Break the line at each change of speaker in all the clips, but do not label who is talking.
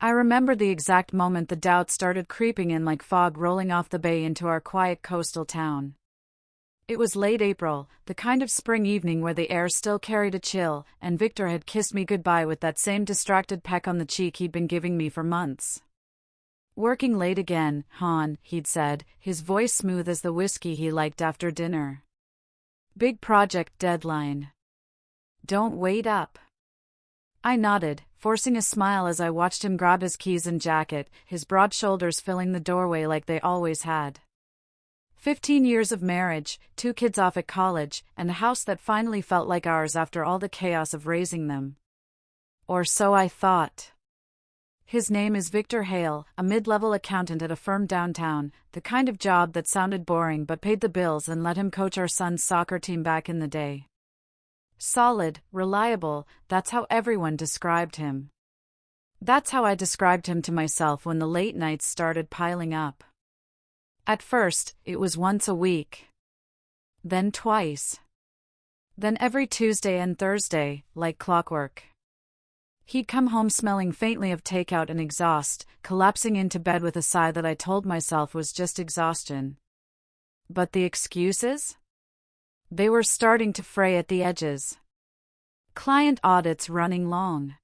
I remember the exact moment the doubt started creeping in like fog rolling off the bay into our quiet coastal town. It was late April, the kind of spring evening where the air still carried a chill, and Victor had kissed me goodbye with that same distracted peck on the cheek he'd been giving me for months. "Working late again, hon," he'd said, his voice smooth as the whiskey he liked after dinner. "Big project deadline. Don't wait up." I nodded, forcing a smile as I watched him grab his keys and jacket, his broad shoulders filling the doorway like they always had. 15 years of marriage, 2 kids off at college, and a house that finally felt like ours after all the chaos of raising them. Or so I thought. His name is Victor Hale, a mid-level accountant at a firm downtown, the kind of job that sounded boring but paid the bills and let him coach our son's soccer team back in the day. Solid, reliable, that's how everyone described him. That's how I described him to myself when the late nights started piling up. At first, it was once a week. Then twice. Then every Tuesday and Thursday, like clockwork. He'd come home smelling faintly of takeout and exhaust, collapsing into bed with a sigh that I told myself was just exhaustion. But the excuses? They were starting to fray at the edges. Client audits running long.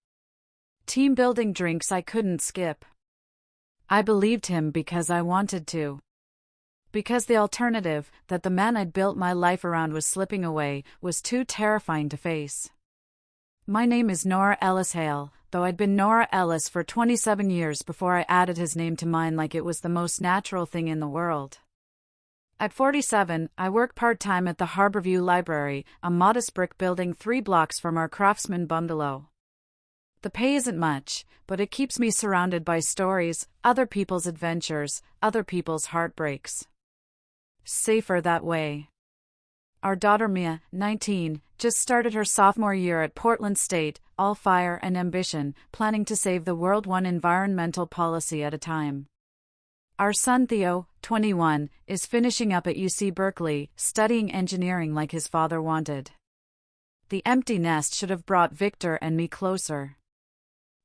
Team-building drinks I couldn't skip. I believed him because I wanted to. Because the alternative, that the man I'd built my life around was slipping away, was too terrifying to face. My name is Nora Ellis Hale, though I'd been Nora Ellis for 27 years before I added his name to mine like it was the most natural thing in the world. At 47, I work part-time at the Harborview Library, a modest brick building 3 blocks from our Craftsman bungalow. The pay isn't much, but it keeps me surrounded by stories, other people's adventures, other people's heartbreaks. Safer that way. Our daughter Mia, 19, just started her sophomore year at Portland State, all fire and ambition, planning to save the world one environmental policy at a time. Our son Theo, 21, is finishing up at UC Berkeley, studying engineering like his father wanted. The empty nest should have brought Victor and me closer.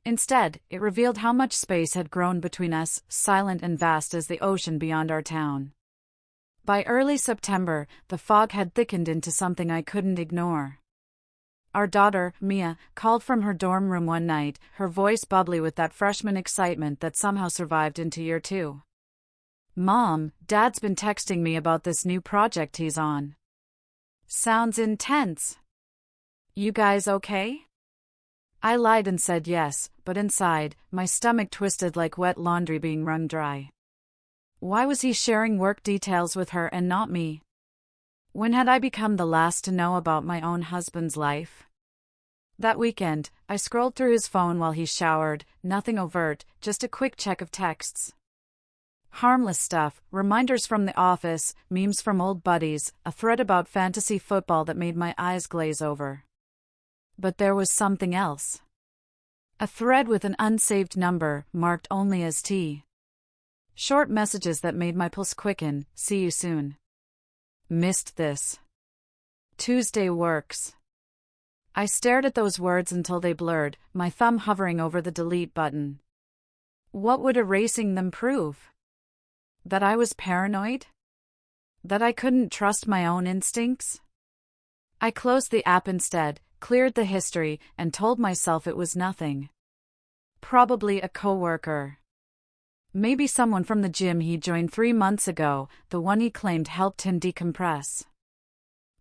Instead, it revealed how much space had grown between us, silent and vast as the ocean beyond our town. By early September, the fog had thickened into something I couldn't ignore. Our daughter, Mia, called from her dorm room one night, her voice bubbly with that freshman excitement that somehow survived into year 2. "Mom, Dad's been texting me about this new project he's on. Sounds intense. You guys okay?" I lied and said yes, but inside, my stomach twisted like wet laundry being wrung dry. Why was he sharing work details with her and not me? When had I become the last to know about my own husband's life? That weekend, I scrolled through his phone while he showered, nothing overt, just a quick check of texts. Harmless stuff, reminders from the office, memes from old buddies, a thread about fantasy football that made my eyes glaze over. But there was something else. A thread with an unsaved number, marked only as T. Short messages that made my pulse quicken. "See you soon. Missed this. Tuesday works." I stared at those words until they blurred, my thumb hovering over the delete button. What would erasing them prove? That I was paranoid? That I couldn't trust my own instincts? I closed the app instead, cleared the history, and told myself it was nothing. Probably a coworker. Maybe someone from the gym he joined 3 months ago, the one he claimed helped him decompress.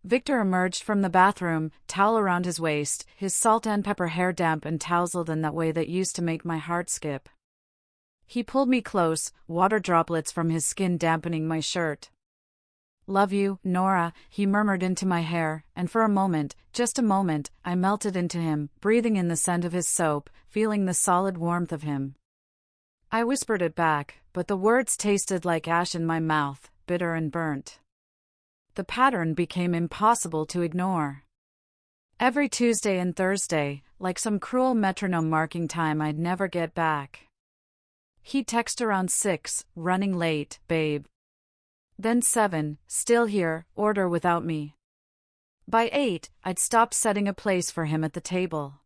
Victor emerged from the bathroom, towel around his waist, his salt and pepper hair damp and tousled in that way that used to make my heart skip. He pulled me close, water droplets from his skin dampening my shirt. "Love you, Nora," he murmured into my hair, and for a moment, just a moment, I melted into him, breathing in the scent of his soap, feeling the solid warmth of him. I whispered it back, but the words tasted like ash in my mouth, bitter and burnt. The pattern became impossible to ignore. Every Tuesday and Thursday, like some cruel metronome marking time I'd never get back. He'd text around 6, "Running late, babe." Then 7, "Still here, order without me." By 8, I'd stopped setting a place for him at the table.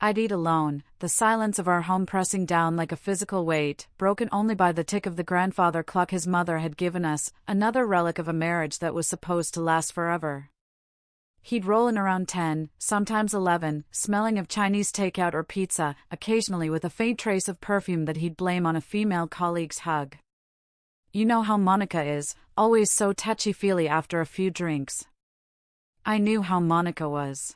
I'd eat alone, the silence of our home pressing down like a physical weight, broken only by the tick of the grandfather clock his mother had given us, another relic of a marriage that was supposed to last forever. He'd roll in around 10, sometimes 11, smelling of Chinese takeout or pizza, occasionally with a faint trace of perfume that he'd blame on a female colleague's hug. You know how Monica is, always so touchy-feely after a few drinks. I knew how Monica was.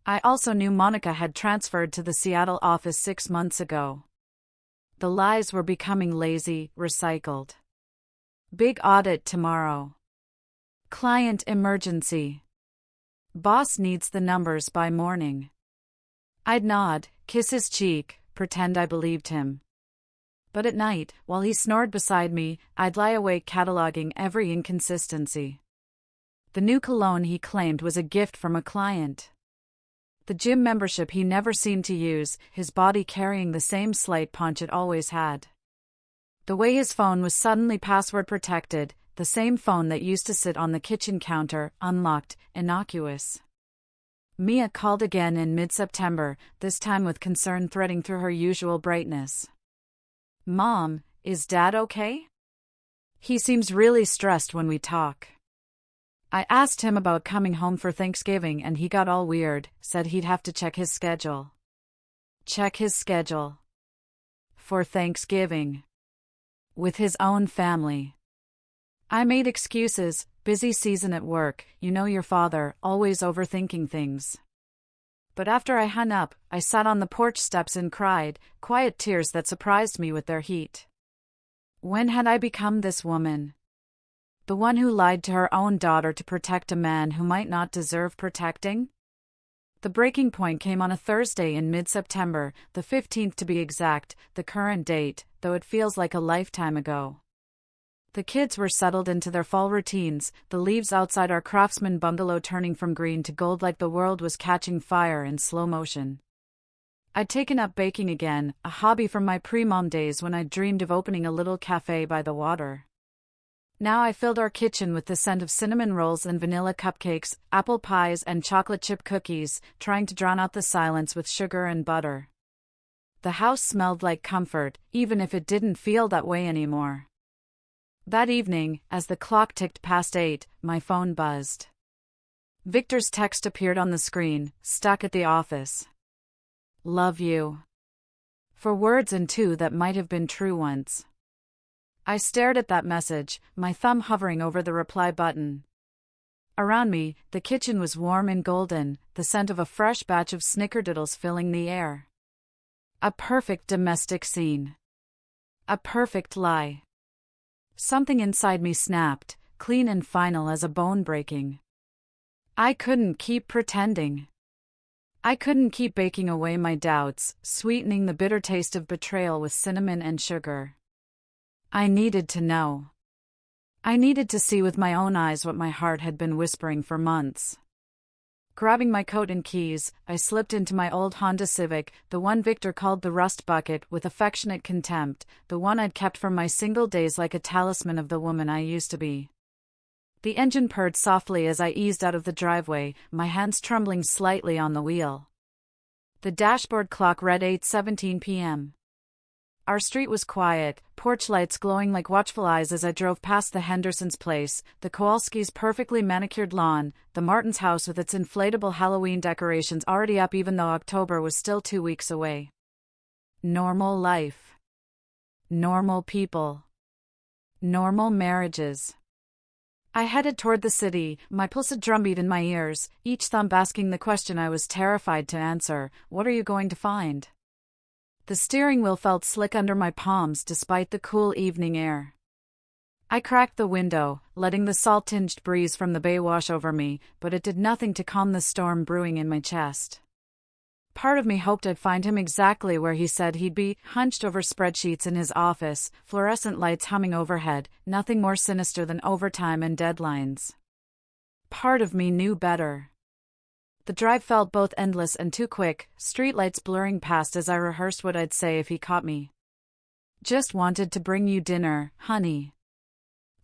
I also knew Monica had transferred to the Seattle office 6 months ago. The lies were becoming lazy, recycled. Big audit tomorrow. Client emergency. Boss needs the numbers by morning. I'd nod, kiss his cheek, pretend I believed him. But at night, while he snored beside me, I'd lie awake cataloging every inconsistency. The new cologne he claimed was a gift from a client. The gym membership he never seemed to use, his body carrying the same slight punch it always had. The way his phone was suddenly password protected, the same phone that used to sit on the kitchen counter, unlocked, innocuous. Mia called again in mid-September, this time with concern threading through her usual brightness. Mom, is Dad okay? He seems really stressed when we talk. I asked him about coming home for Thanksgiving and he got all weird, said he'd have to check his schedule. Check his schedule. For Thanksgiving. With his own family. I made excuses, busy season at work, you know your father, always overthinking things. But after I hung up, I sat on the porch steps and cried, quiet tears that surprised me with their heat. When had I become this woman? The one who lied to her own daughter to protect a man who might not deserve protecting? The breaking point came on a Thursday in mid-September, the 15th to be exact, the current date, though it feels like a lifetime ago. The kids were settled into their fall routines, the leaves outside our Craftsman bungalow turning from green to gold like the world was catching fire in slow motion. I'd taken up baking again, a hobby from my pre-mom days when I dreamed of opening a little cafe by the water. Now I filled our kitchen with the scent of cinnamon rolls and vanilla cupcakes, apple pies and chocolate chip cookies, trying to drown out the silence with sugar and butter. The house smelled like comfort, even if it didn't feel that way anymore. That evening, as the clock ticked past 8, my phone buzzed. Victor's text appeared on the screen, stuck at the office. Love you. 4 words and 2 that might have been true once. I stared at that message, my thumb hovering over the reply button. Around me, the kitchen was warm and golden, the scent of a fresh batch of snickerdoodles filling the air. A perfect domestic scene. A perfect lie. Something inside me snapped, clean and final as a bone breaking. I couldn't keep pretending. I couldn't keep baking away my doubts, sweetening the bitter taste of betrayal with cinnamon and sugar. I needed to know. I needed to see with my own eyes what my heart had been whispering for months. Grabbing my coat and keys, I slipped into my old Honda Civic, the one Victor called the rust bucket with affectionate contempt, the one I'd kept from my single days like a talisman of the woman I used to be. The engine purred softly as I eased out of the driveway, my hands trembling slightly on the wheel. The dashboard clock read 8:17 p.m. Our street was quiet, porch lights glowing like watchful eyes as I drove past the Henderson's place, the Kowalski's perfectly manicured lawn, the Martin's house with its inflatable Halloween decorations already up even though October was still 2 weeks away. Normal life. Normal people. Normal marriages. I headed toward the city, my pulse a drumbeat in my ears, each thumb asking the question I was terrified to answer, what are you going to find? The steering wheel felt slick under my palms despite the cool evening air. I cracked the window, letting the salt-tinged breeze from the bay wash over me, but it did nothing to calm the storm brewing in my chest. Part of me hoped I'd find him exactly where he said he'd be, hunched over spreadsheets in his office, fluorescent lights humming overhead, nothing more sinister than overtime and deadlines. Part of me knew better. The drive felt both endless and too quick, streetlights blurring past as I rehearsed what I'd say if he caught me. Just wanted to bring you dinner, honey.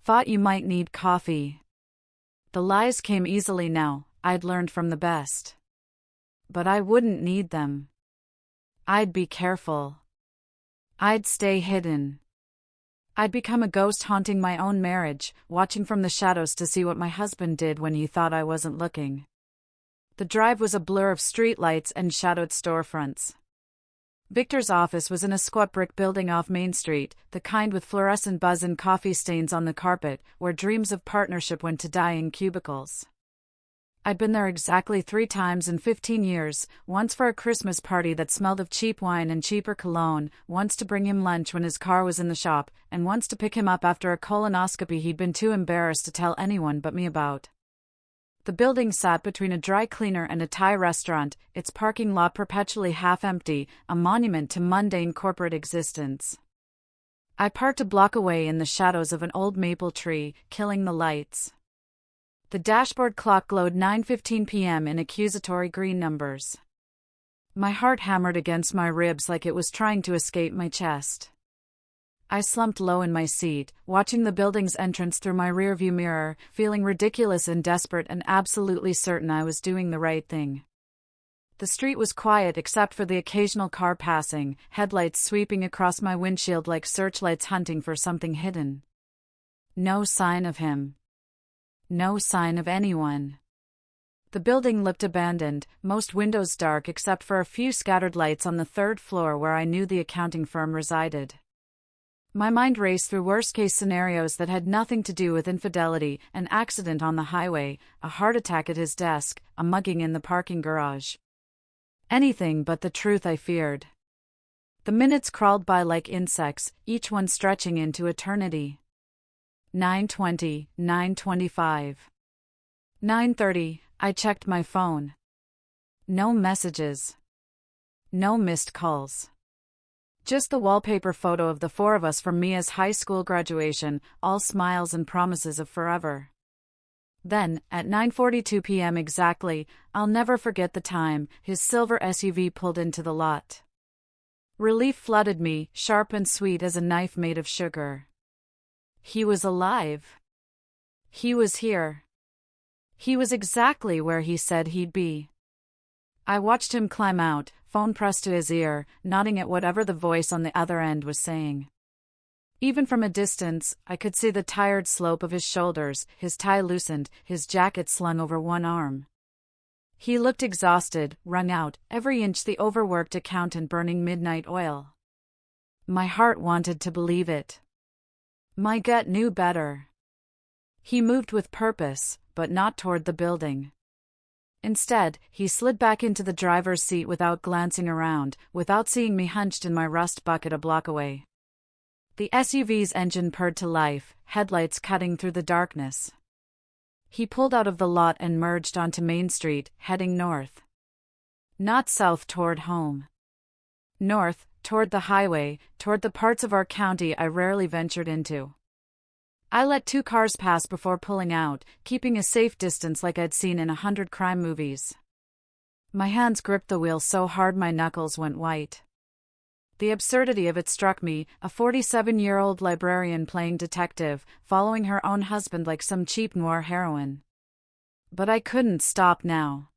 Thought you might need coffee. The lies came easily now, I'd learned from the best. But I wouldn't need them. I'd be careful. I'd stay hidden. I'd become a ghost haunting my own marriage, watching from the shadows to see what my husband did when he thought I wasn't looking. The drive was a blur of streetlights and shadowed storefronts. Victor's office was in a squat brick building off Main Street, the kind with fluorescent buzz and coffee stains on the carpet, where dreams of partnership went to die in cubicles. I'd been there exactly 3 times in 15 years, once for a Christmas party that smelled of cheap wine and cheaper cologne, once to bring him lunch when his car was in the shop, and once to pick him up after a colonoscopy he'd been too embarrassed to tell anyone but me about. The building sat between a dry cleaner and a Thai restaurant, its parking lot perpetually half empty, a monument to mundane corporate existence. I parked a block away in the shadows of an old maple tree, killing the lights. The dashboard clock glowed 9:15 p.m. in accusatory green numbers. My heart hammered against my ribs like it was trying to escape my chest. I slumped low in my seat, watching the building's entrance through my rearview mirror, feeling ridiculous and desperate and absolutely certain I was doing the right thing. The street was quiet except for the occasional car passing, headlights sweeping across my windshield like searchlights hunting for something hidden. No sign of him. No sign of anyone. The building looked abandoned, most windows dark except for a few scattered lights on the 3rd floor where I knew the accounting firm resided. My mind raced through worst-case scenarios that had nothing to do with infidelity, an accident on the highway, a heart attack at his desk, a mugging in the parking garage. Anything but the truth I feared. The minutes crawled by like insects, each one stretching into eternity. 9:20, 9:25. 9:30, I checked my phone. No messages. No missed calls. Just the wallpaper photo of the 4 of us from Mia's high school graduation, all smiles and promises of forever. Then, at 9:42 p.m. exactly, I'll never forget the time, his silver SUV pulled into the lot. Relief flooded me, sharp and sweet as a knife made of sugar. He was alive. He was here. He was exactly where he said he'd be. I watched him climb out, phone pressed to his ear, nodding at whatever the voice on the other end was saying. Even from a distance, I could see the tired slope of his shoulders, his tie loosened, his jacket slung over one arm. He looked exhausted, wrung out, every inch the overworked accountant burning midnight oil. My heart wanted to believe it. My gut knew better. He moved with purpose, but not toward the building. Instead, he slid back into the driver's seat without glancing around, without seeing me hunched in my rust bucket a block away. The SUV's engine purred to life, headlights cutting through the darkness. He pulled out of the lot and merged onto Main Street, heading north. Not south toward home. North, toward the highway, toward the parts of our county I rarely ventured into. I let 2 cars pass before pulling out, keeping a safe distance like I'd seen in 100 crime movies. My hands gripped the wheel so hard my knuckles went white. The absurdity of it struck me, a 47-year-old librarian playing detective, following her own husband like some cheap noir heroine. But I couldn't stop now.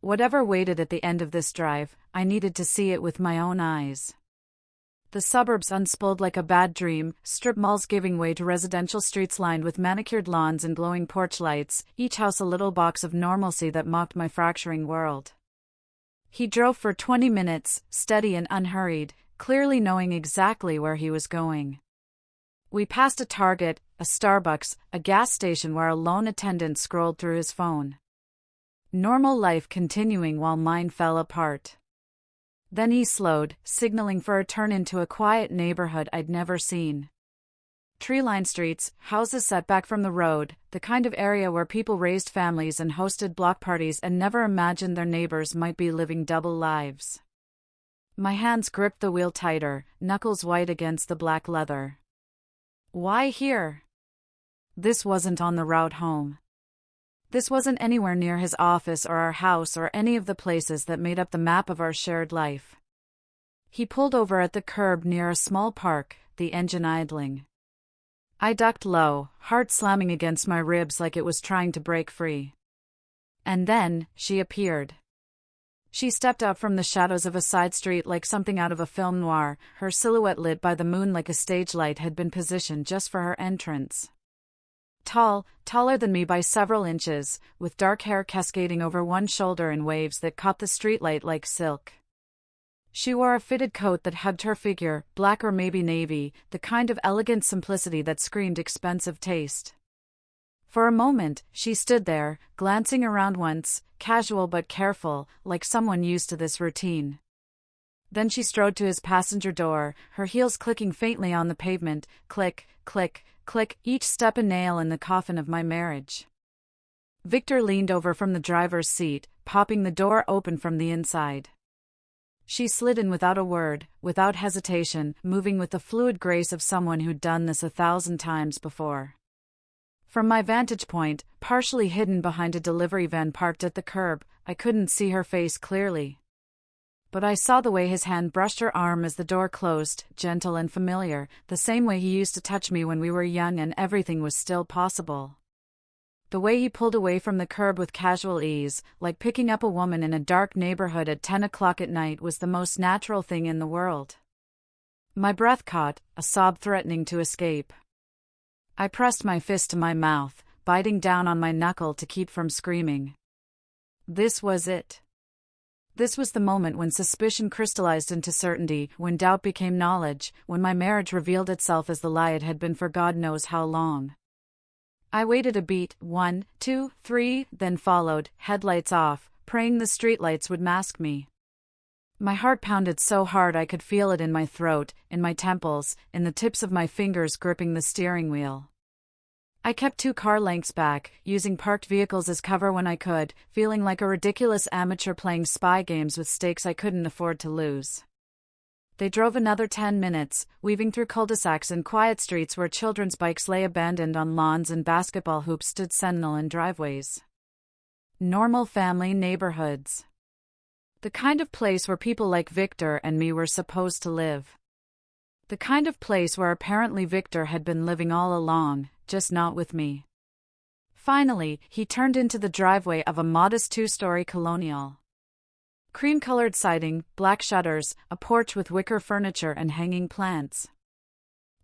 Whatever waited at the end of this drive, I needed to see it with my own eyes. The suburbs unspooled like a bad dream, strip malls giving way to residential streets lined with manicured lawns and glowing porch lights, each house a little box of normalcy that mocked my fracturing world. He drove for 20 minutes, steady and unhurried, clearly knowing exactly where he was going. We passed a Target, a Starbucks, a gas station where a lone attendant scrolled through his phone. Normal life continuing while mine fell apart. Then he slowed, signaling for a turn into a quiet neighborhood I'd never seen. Tree-lined streets, houses set back from the road, the kind of area where people raised families and hosted block parties and never imagined their neighbors might be living double lives. My hands gripped the wheel tighter, knuckles white against the black leather. Why here? This wasn't on the route home. This wasn't anywhere near his office or our house or any of the places that made up the map of our shared life. He pulled over at the curb near a small park, the engine idling. I ducked low, heart slamming against my ribs like it was trying to break free. And then, she appeared. She stepped out from the shadows of a side street like something out of a film noir, her silhouette lit by the moon like a stage light had been positioned just for her entrance. Tall, taller than me by several inches, with dark hair cascading over one shoulder in waves that caught the streetlight like silk. She wore a fitted coat that hugged her figure, black or maybe navy, the kind of elegant simplicity that screamed expensive taste. For a moment, she stood there, glancing around once, casual but careful, like someone used to this routine. Then she strode to his passenger door, her heels clicking faintly on the pavement, click, click, click, each step a nail in the coffin of my marriage. Victor leaned over from the driver's seat, popping the door open from the inside. She slid in without a word, without hesitation, moving with the fluid grace of someone who'd done this 1,000 times before. From my vantage point, partially hidden behind a delivery van parked at the curb, I couldn't see her face clearly. But I saw the way his hand brushed her arm as the door closed, gentle and familiar, the same way he used to touch me when we were young and everything was still possible. The way he pulled away from the curb with casual ease, like picking up a woman in a dark neighborhood at 10 o'clock at night, was the most natural thing in the world. My breath caught, a sob threatening to escape. I pressed my fist to my mouth, biting down on my knuckle to keep from screaming. This was it. This was the moment when suspicion crystallized into certainty, when doubt became knowledge, when my marriage revealed itself as the lie it had been for God knows how long. I waited a beat, 1, 2, 3, then followed, headlights off, praying the streetlights would mask me. My heart pounded so hard I could feel it in my throat, in my temples, in the tips of my fingers gripping the steering wheel. I kept 2 car lengths back, using parked vehicles as cover when I could, feeling like a ridiculous amateur playing spy games with stakes I couldn't afford to lose. They drove another 10 minutes, weaving through cul-de-sacs and quiet streets where children's bikes lay abandoned on lawns and basketball hoops stood sentinel in driveways. Normal family neighborhoods. The kind of place where people like Victor and me were supposed to live. The kind of place where apparently Victor had been living all along, just not with me. Finally, he turned into the driveway of a modest 2-story colonial. Cream-colored siding, black shutters, a porch with wicker furniture and hanging plants.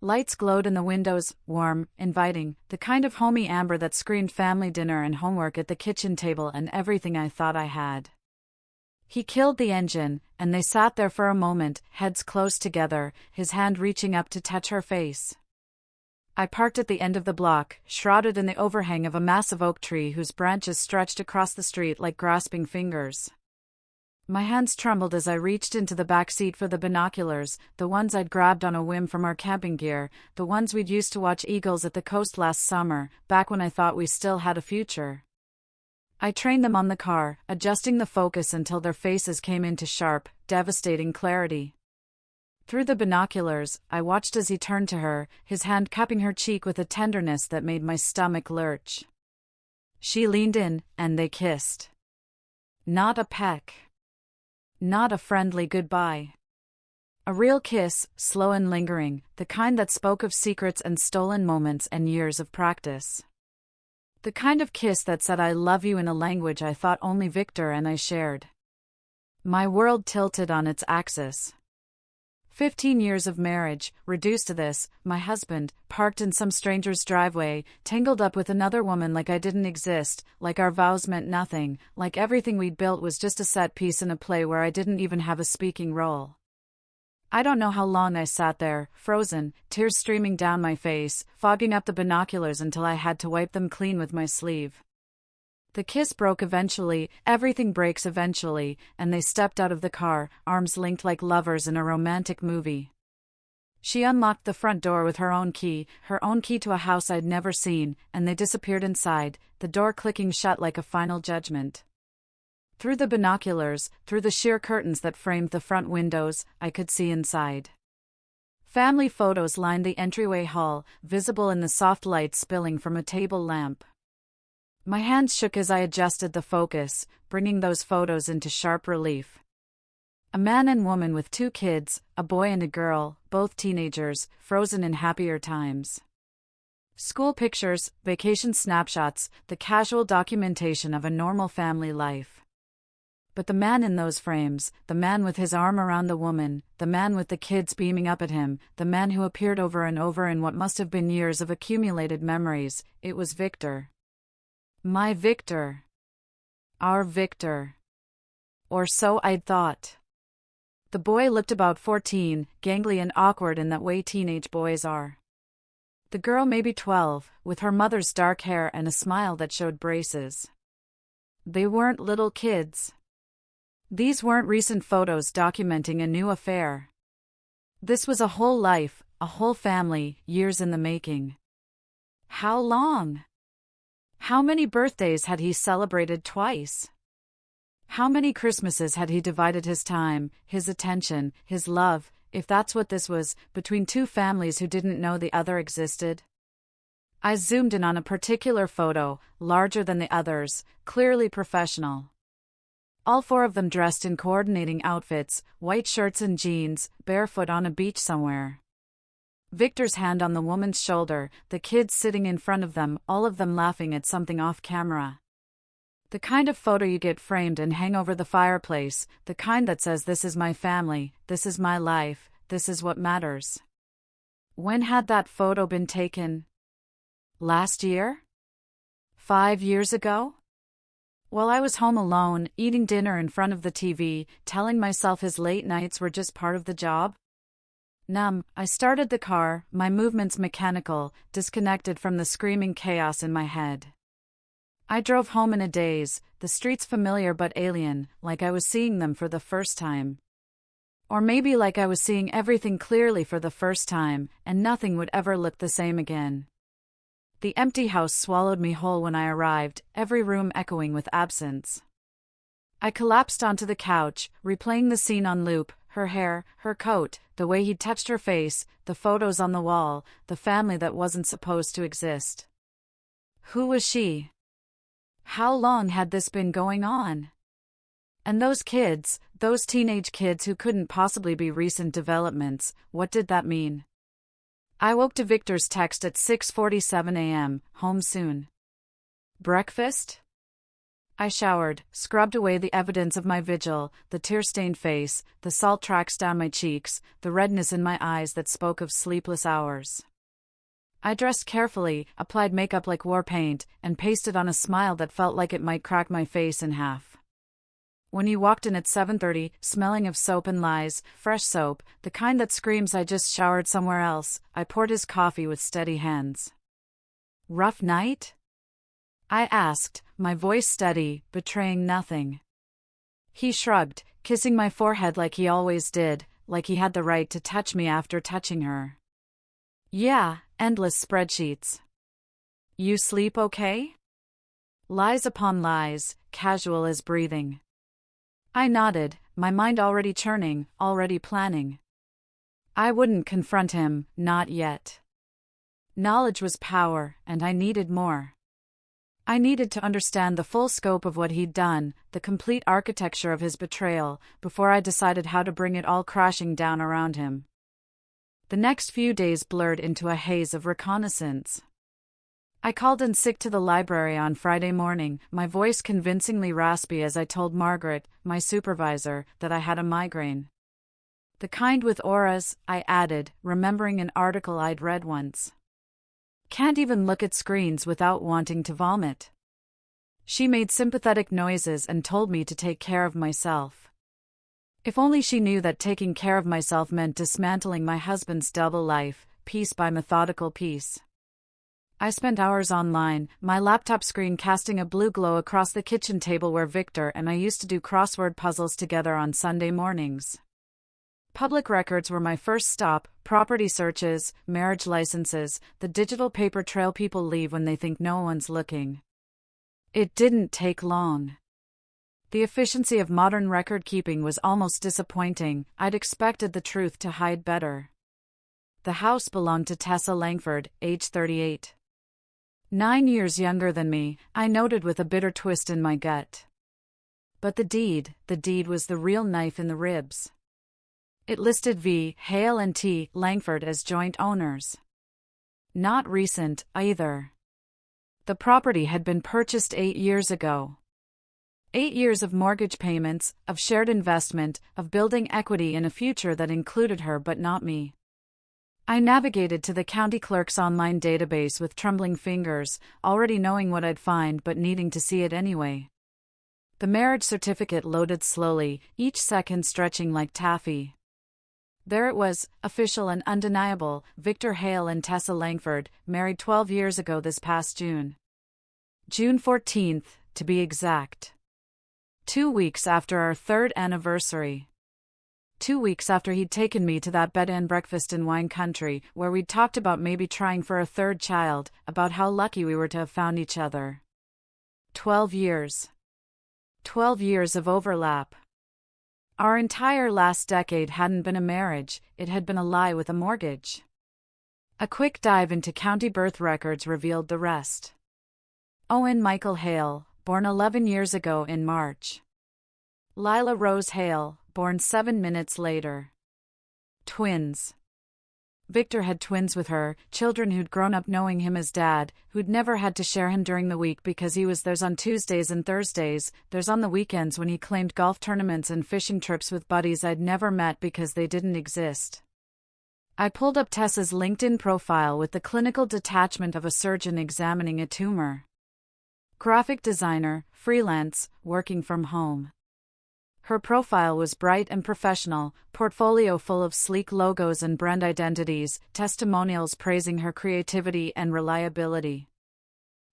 Lights glowed in the windows, warm, inviting, the kind of homey amber that screamed family dinner and homework at the kitchen table and everything I thought I had. He killed the engine, and they sat there for a moment, heads close together, his hand reaching up to touch her face. I parked at the end of the block, shrouded in the overhang of a massive oak tree whose branches stretched across the street like grasping fingers. My hands trembled as I reached into the back seat for the binoculars, the ones I'd grabbed on a whim from our camping gear, the ones we'd used to watch eagles at the coast last summer, back when I thought we still had a future. I trained them on the car, adjusting the focus until their faces came into sharp, devastating clarity. Through the binoculars, I watched as he turned to her, his hand cupping her cheek with a tenderness that made my stomach lurch. She leaned in, and they kissed. Not a peck. Not a friendly goodbye. A real kiss, slow and lingering, the kind that spoke of secrets and stolen moments and years of practice. The kind of kiss that said I love you in a language I thought only Victor and I shared. My world tilted on its axis. 15 years of marriage, reduced to this, my husband, parked in some stranger's driveway, tangled up with another woman like I didn't exist, like our vows meant nothing, like everything we'd built was just a set piece in a play where I didn't even have a speaking role. I don't know how long I sat there, frozen, tears streaming down my face, fogging up the binoculars until I had to wipe them clean with my sleeve. The kiss broke eventually, everything breaks eventually, and they stepped out of the car, arms linked like lovers in a romantic movie. She unlocked the front door with her own key to a house I'd never seen, and they disappeared inside, the door clicking shut like a final judgment. Through the binoculars, through the sheer curtains that framed the front windows, I could see inside. Family photos lined the entryway hall, visible in the soft light spilling from a table lamp. My hands shook as I adjusted the focus, bringing those photos into sharp relief. A man and woman with 2 kids, a boy and a girl, both teenagers, frozen in happier times. School pictures, vacation snapshots, the casual documentation of a normal family life. But the man in those frames, the man with his arm around the woman, the man with the kids beaming up at him, the man who appeared over and over in what must have been years of accumulated memories, it was Victor. My Victor. Our Victor. Or so I'd thought. The boy looked about 14, gangly and awkward in that way teenage boys are. The girl maybe 12, with her mother's dark hair and a smile that showed braces. They weren't little kids. These weren't recent photos documenting a new affair. This was a whole life, a whole family, years in the making. How long? How many birthdays had he celebrated twice? How many Christmases had he divided his time, his attention, his love, if that's what this was, between two families who didn't know the other existed? I zoomed in on a particular photo, larger than the others, clearly professional. All four of them dressed in coordinating outfits, white shirts and jeans, barefoot on a beach somewhere. Victor's hand on the woman's shoulder, the kids sitting in front of them, all of them laughing at something off camera. The kind of photo you get framed and hang over the fireplace, the kind that says this is my family, this is my life, this is what matters. When had that photo been taken? Last year? 5 years ago? While I was home alone, eating dinner in front of the TV, telling myself his late nights were just part of the job? Numb, I started the car, my movements mechanical, disconnected from the screaming chaos in my head. I drove home in a daze, the streets familiar but alien, like I was seeing them for the first time. Or maybe like I was seeing everything clearly for the first time, and nothing would ever look the same again. The empty house swallowed me whole when I arrived, every room echoing with absence. I collapsed onto the couch, replaying the scene on loop, her hair, her coat, the way he'd touched her face, the photos on the wall, the family that wasn't supposed to exist. Who was she? How long had this been going on? And those kids, those teenage kids who couldn't possibly be recent developments, what did that mean? I woke to Victor's text at 6:47 a.m., home soon. Breakfast? I showered, scrubbed away the evidence of my vigil, the tear-stained face, the salt tracks down my cheeks, the redness in my eyes that spoke of sleepless hours. I dressed carefully, applied makeup like war paint, and pasted on a smile that felt like it might crack my face in half. When he walked in at 7:30, smelling of soap and lies, fresh soap, the kind that screams I just showered somewhere else, I poured his coffee with steady hands. Rough night? I asked, my voice steady, betraying nothing. He shrugged, kissing my forehead like he always did, like he had the right to touch me after touching her. Yeah, endless spreadsheets. You sleep okay? Lies upon lies, casual as breathing. I nodded, my mind already churning, already planning. I wouldn't confront him, not yet. Knowledge was power, and I needed more. I needed to understand the full scope of what he'd done, the complete architecture of his betrayal, before I decided how to bring it all crashing down around him. The next few days blurred into a haze of reconnaissance. I called in sick to the library on Friday morning, my voice convincingly raspy as I told Margaret, my supervisor, that I had a migraine. The kind with auras, I added, remembering an article I'd read once. Can't even look at screens without wanting to vomit. She made sympathetic noises and told me to take care of myself. If only she knew that taking care of myself meant dismantling my husband's double life, piece by methodical piece. I spent hours online, my laptop screen casting a blue glow across the kitchen table where Victor and I used to do crossword puzzles together on Sunday mornings. Public records were my first stop, property searches, marriage licenses, the digital paper trail people leave when they think no one's looking. It didn't take long. The efficiency of modern record-keeping was almost disappointing. I'd expected the truth to hide better. The house belonged to Tessa Langford, age 38. 9 years younger than me, I noted with a bitter twist in my gut. But the deed was the real knife in the ribs. It listed V. Hale and T. Langford as joint owners. Not recent, either. The property had been purchased 8 years ago. 8 years of mortgage payments, of shared investment, of building equity in a future that included her but not me. I navigated to the county clerk's online database with trembling fingers, already knowing what I'd find but needing to see it anyway. The marriage certificate loaded slowly, each second stretching like taffy. There it was, official and undeniable, Victor Hale and Tessa Langford, married 12 years ago this past June. June 14th, to be exact. 2 weeks after our 3rd anniversary. 2 weeks after he'd taken me to that bed and breakfast in wine country, where we'd talked about maybe trying for a 3rd child, about how lucky we were to have found each other. 12 years. 12 years of overlap. Our entire last decade hadn't been a marriage, it had been a lie with a mortgage. A quick dive into county birth records revealed the rest. Owen Michael Hale, born 11 years ago in March. Lila Rose Hale, born 7 minutes later. Twins. Victor had twins with her, children who'd grown up knowing him as dad, who'd never had to share him during the week because he was theirs on Tuesdays and Thursdays, theirs on the weekends when he claimed golf tournaments and fishing trips with buddies I'd never met because they didn't exist. I pulled up Tessa's LinkedIn profile with the clinical detachment of a surgeon examining a tumor. Graphic designer, freelance, working from home. Her profile was bright and professional, portfolio full of sleek logos and brand identities, testimonials praising her creativity and reliability.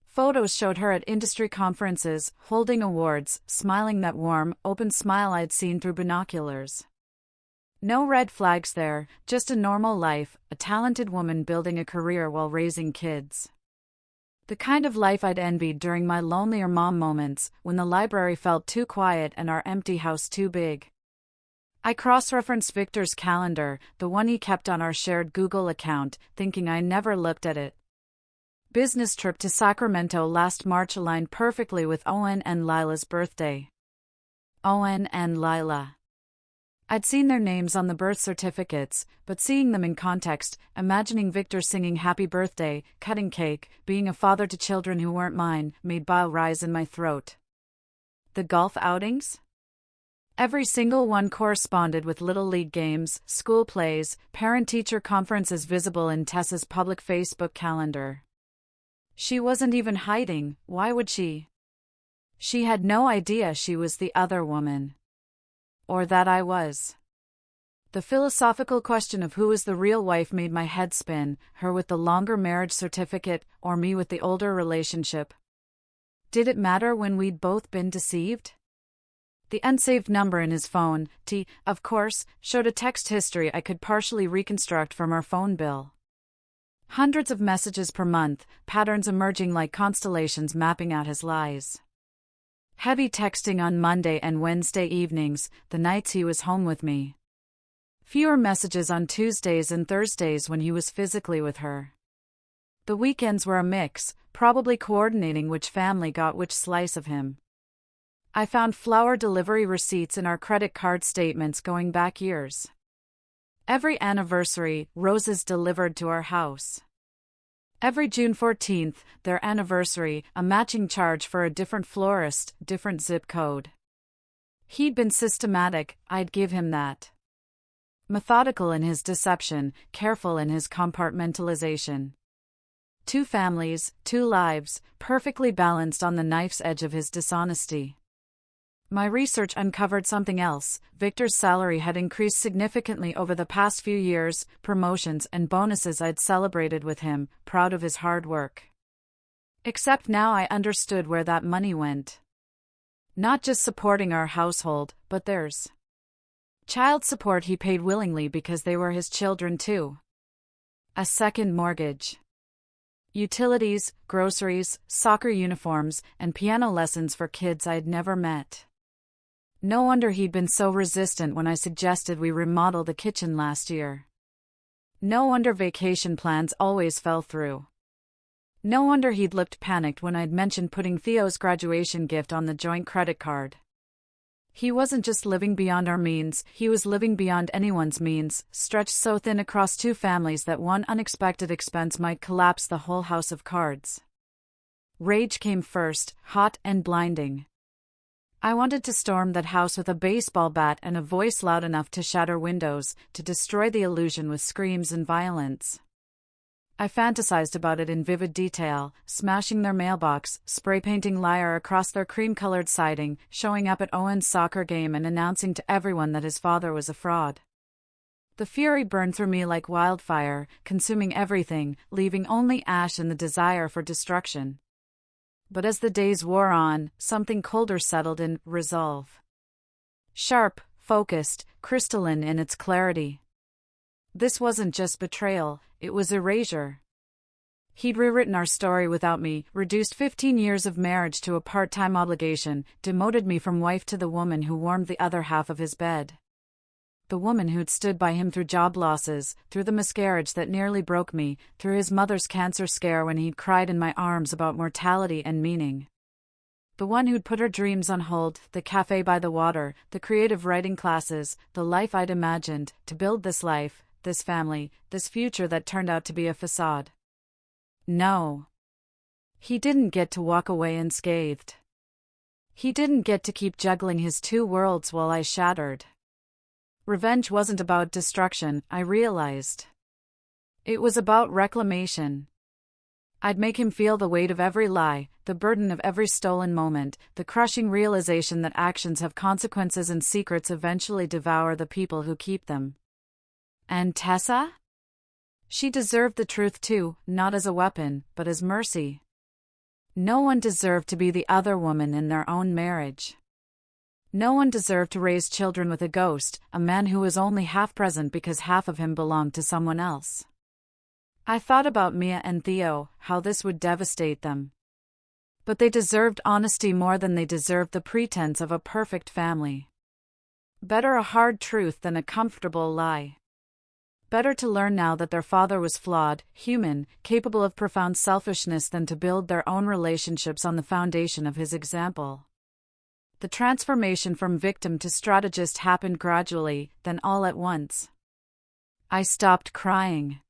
Photos showed her at industry conferences, holding awards, smiling that warm, open smile I'd seen through binoculars. No red flags there, just a normal life, a talented woman building a career while raising kids. The kind of life I'd envied during my lonelier mom moments, when the library felt too quiet and our empty house too big. I cross-referenced Victor's calendar, the one he kept on our shared Google account, thinking I never looked at it. Business trip to Sacramento last March aligned perfectly with Owen and Lila's birthday. Owen and Lila. I'd seen their names on the birth certificates, but seeing them in context, imagining Victor singing happy birthday, cutting cake, being a father to children who weren't mine, made bile rise in my throat. The golf outings? Every single one corresponded with Little League games, school plays, parent-teacher conferences visible in Tessa's public Facebook calendar. She wasn't even hiding, why would she? She had no idea she was the other woman. Or that I was. The philosophical question of who was the real wife made my head spin, her with the longer marriage certificate, or me with the older relationship. Did it matter when we'd both been deceived? The unsaved number in his phone, of course, showed a text history I could partially reconstruct from our phone bill. Hundreds of messages per month, patterns emerging like constellations mapping out his lies. Heavy texting on Monday and Wednesday evenings, the nights he was home with me. Fewer messages on Tuesdays and Thursdays when he was physically with her. The weekends were a mix, probably coordinating which family got which slice of him. I found flower delivery receipts in our credit card statements going back years. Every anniversary, roses delivered to our house. Every June 14th, their anniversary, a matching charge for a different florist, different zip code. He'd been systematic, I'd give him that. Methodical in his deception, careful in his compartmentalization. 2 families, 2 lives, perfectly balanced on the knife's edge of his dishonesty. My research uncovered something else. Victor's salary had increased significantly over the past few years, promotions and bonuses I'd celebrated with him, proud of his hard work. Except now I understood where that money went. Not just supporting our household, but theirs. Child support he paid willingly because they were his children too. A second mortgage. Utilities, groceries, soccer uniforms, and piano lessons for kids I'd never met. No wonder he'd been so resistant when I suggested we remodel the kitchen last year. No wonder vacation plans always fell through. No wonder he'd looked panicked when I'd mentioned putting Theo's graduation gift on the joint credit card. He wasn't just living beyond our means, he was living beyond anyone's means, stretched so thin across 2 families that one unexpected expense might collapse the whole house of cards. Rage came first, hot and blinding. I wanted to storm that house with a baseball bat and a voice loud enough to shatter windows, to destroy the illusion with screams and violence. I fantasized about it in vivid detail, smashing their mailbox, spray-painting Liar across their cream-colored siding, showing up at Owen's soccer game and announcing to everyone that his father was a fraud. The fury burned through me like wildfire, consuming everything, leaving only ash and the desire for destruction. But as the days wore on, something colder settled in: resolve. Sharp, focused, crystalline in its clarity. This wasn't just betrayal, it was erasure. He'd rewritten our story without me, reduced 15 years of marriage to a part-time obligation, demoted me from wife to the woman who warmed the other half of his bed. The woman who'd stood by him through job losses, through the miscarriage that nearly broke me, through his mother's cancer scare when he'd cried in my arms about mortality and meaning. The one who'd put her dreams on hold, the cafe by the water, the creative writing classes, the life I'd imagined, to build this life, this family, this future that turned out to be a facade. No. He didn't get to walk away unscathed. He didn't get to keep juggling his two worlds while I shattered. Revenge wasn't about destruction, I realized. It was about reclamation. I'd make him feel the weight of every lie, the burden of every stolen moment, the crushing realization that actions have consequences and secrets eventually devour the people who keep them. And Tessa? She deserved the truth too, not as a weapon, but as mercy. No one deserved to be the other woman in their own marriage. No one deserved to raise children with a ghost, a man who was only half present because half of him belonged to someone else. I thought about Mia and Theo, how this would devastate them. But they deserved honesty more than they deserved the pretense of a perfect family. Better a hard truth than a comfortable lie. Better to learn now that their father was flawed, human, capable of profound selfishness than to build their own relationships on the foundation of his example. The transformation from victim to strategist happened gradually, then all at once. I stopped crying.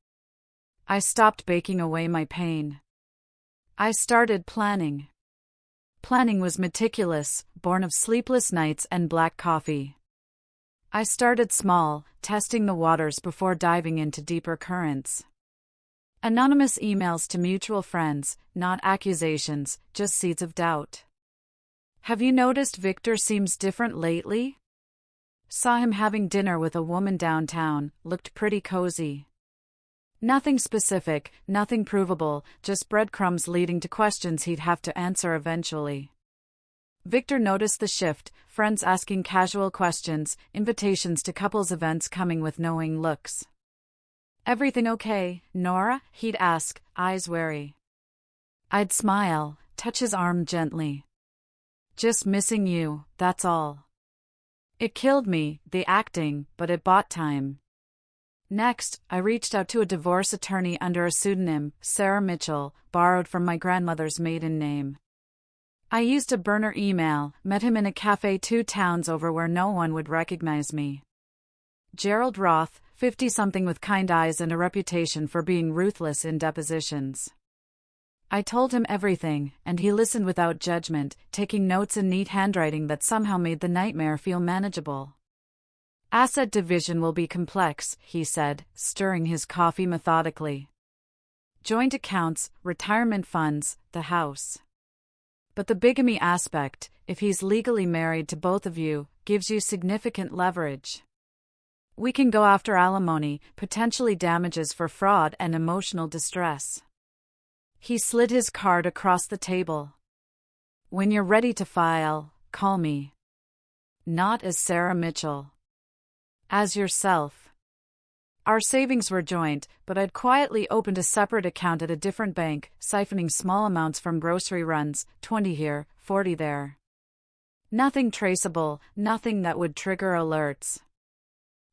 I stopped baking away my pain. I started planning. Planning was meticulous, born of sleepless nights and black coffee. I started small, testing the waters before diving into deeper currents. Anonymous emails to mutual friends, not accusations, just seeds of doubt. Have you noticed Victor seems different lately? Saw him having dinner with a woman downtown, looked pretty cozy. Nothing specific, nothing provable, just breadcrumbs leading to questions he'd have to answer eventually. Victor noticed the shift, friends asking casual questions, invitations to couples events coming with knowing looks. Everything okay, Nora? He'd ask, eyes wary. I'd smile, touch his arm gently. Just missing you, that's all. It killed me, the acting, but it bought time. Next, I reached out to a divorce attorney under a pseudonym, Sarah Mitchell, borrowed from my grandmother's maiden name. I used a burner email, met him in a cafe 2 towns over where no one would recognize me. Gerald Roth, 50-something with kind eyes and a reputation for being ruthless in depositions. I told him everything, and he listened without judgment, taking notes in neat handwriting that somehow made the nightmare feel manageable. Asset division will be complex, he said, stirring his coffee methodically. Joint accounts, retirement funds, the house. But the bigamy aspect, if he's legally married to both of you, gives you significant leverage. We can go after alimony, potentially damages for fraud and emotional distress. He slid his card across the table. When you're ready to file, call me. Not as Sarah Mitchell. As yourself. Our savings were joint, but I'd quietly opened a separate account at a different bank, siphoning small amounts from grocery runs, 20 here, 40 there. Nothing traceable, nothing that would trigger alerts.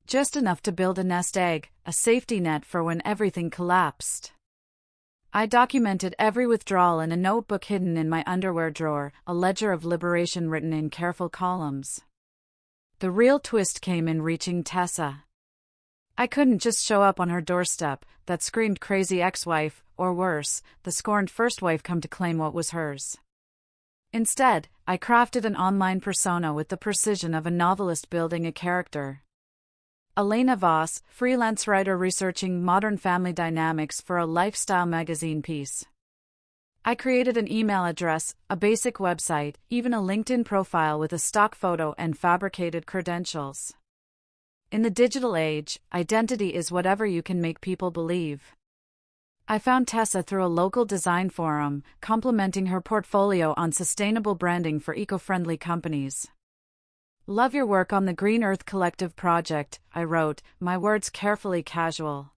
Just enough to build a nest egg, a safety net for when everything collapsed. I documented every withdrawal in a notebook hidden in my underwear drawer, a ledger of liberation written in careful columns. The real twist came in reaching Tessa. I couldn't just show up on her doorstep, that screamed crazy ex-wife, or worse, the scorned first wife come to claim what was hers. Instead, I crafted an online persona with the precision of a novelist building a character. Elena Voss, freelance writer researching modern family dynamics for a lifestyle magazine piece. I created an email address, a basic website, even a LinkedIn profile with a stock photo and fabricated credentials. In the digital age, identity is whatever you can make people believe. I found Tessa through a local design forum, complimenting her portfolio on sustainable branding for eco-friendly companies. Love your work on the Green Earth Collective project, I wrote, my words carefully casual.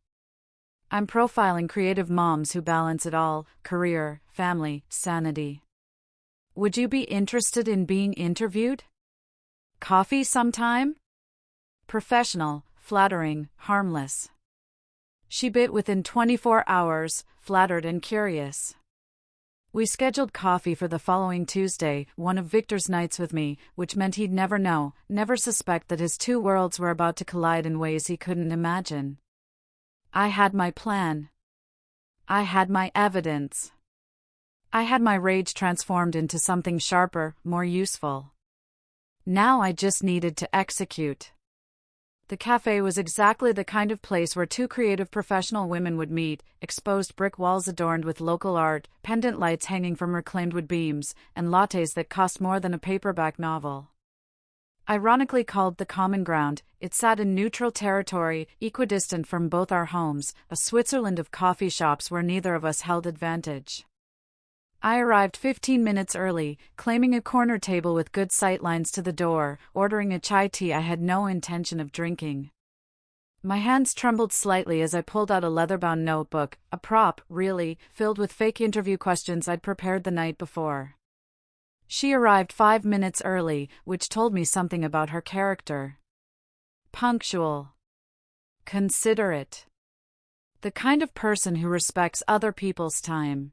I'm profiling creative moms who balance it all: career, family, sanity. Would you be interested in being interviewed? Coffee sometime? Professional, flattering, harmless. She bit within 24 hours, flattered and curious. We scheduled coffee for the following Tuesday, one of Victor's nights with me, which meant he'd never know, never suspect that his two worlds were about to collide in ways he couldn't imagine. I had my plan. I had my evidence. I had my rage transformed into something sharper, more useful. Now I just needed to execute. The cafe was exactly the kind of place where two creative professional women would meet: exposed brick walls adorned with local art, pendant lights hanging from reclaimed wood beams, and lattes that cost more than a paperback novel. Ironically called the Common Ground, it sat in neutral territory, equidistant from both our homes, a Switzerland of coffee shops where neither of us held advantage. I arrived 15 minutes early, claiming a corner table with good sightlines to the door, ordering a chai tea I had no intention of drinking. My hands trembled slightly as I pulled out a leather-bound notebook, a prop, really, filled with fake interview questions I'd prepared the night before. She arrived 5 minutes early, which told me something about her character. Punctual. Considerate. The kind of person who respects other people's time.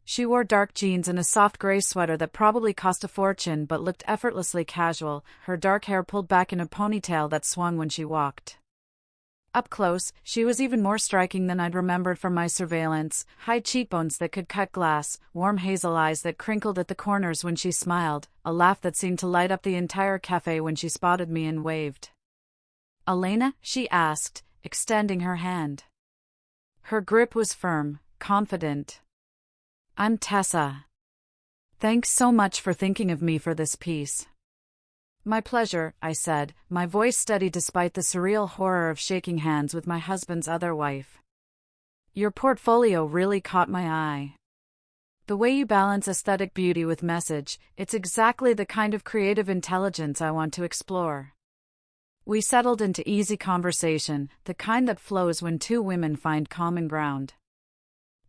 She wore dark jeans and a soft gray sweater that probably cost a fortune but looked effortlessly casual, her dark hair pulled back in a ponytail that swung when she walked. Up close, she was even more striking than I'd remembered from my surveillance: high cheekbones that could cut glass, warm hazel eyes that crinkled at the corners when she smiled, a laugh that seemed to light up the entire cafe when she spotted me and waved. "Elena?" she asked, extending her hand. Her grip was firm, confident. "I'm Tessa. Thanks so much for thinking of me for this piece." "My pleasure," I said, my voice steady despite the surreal horror of shaking hands with my husband's other wife. "Your portfolio really caught my eye. The way you balance aesthetic beauty with message, it's exactly the kind of creative intelligence I want to explore." We settled into easy conversation, the kind that flows when two women find common ground.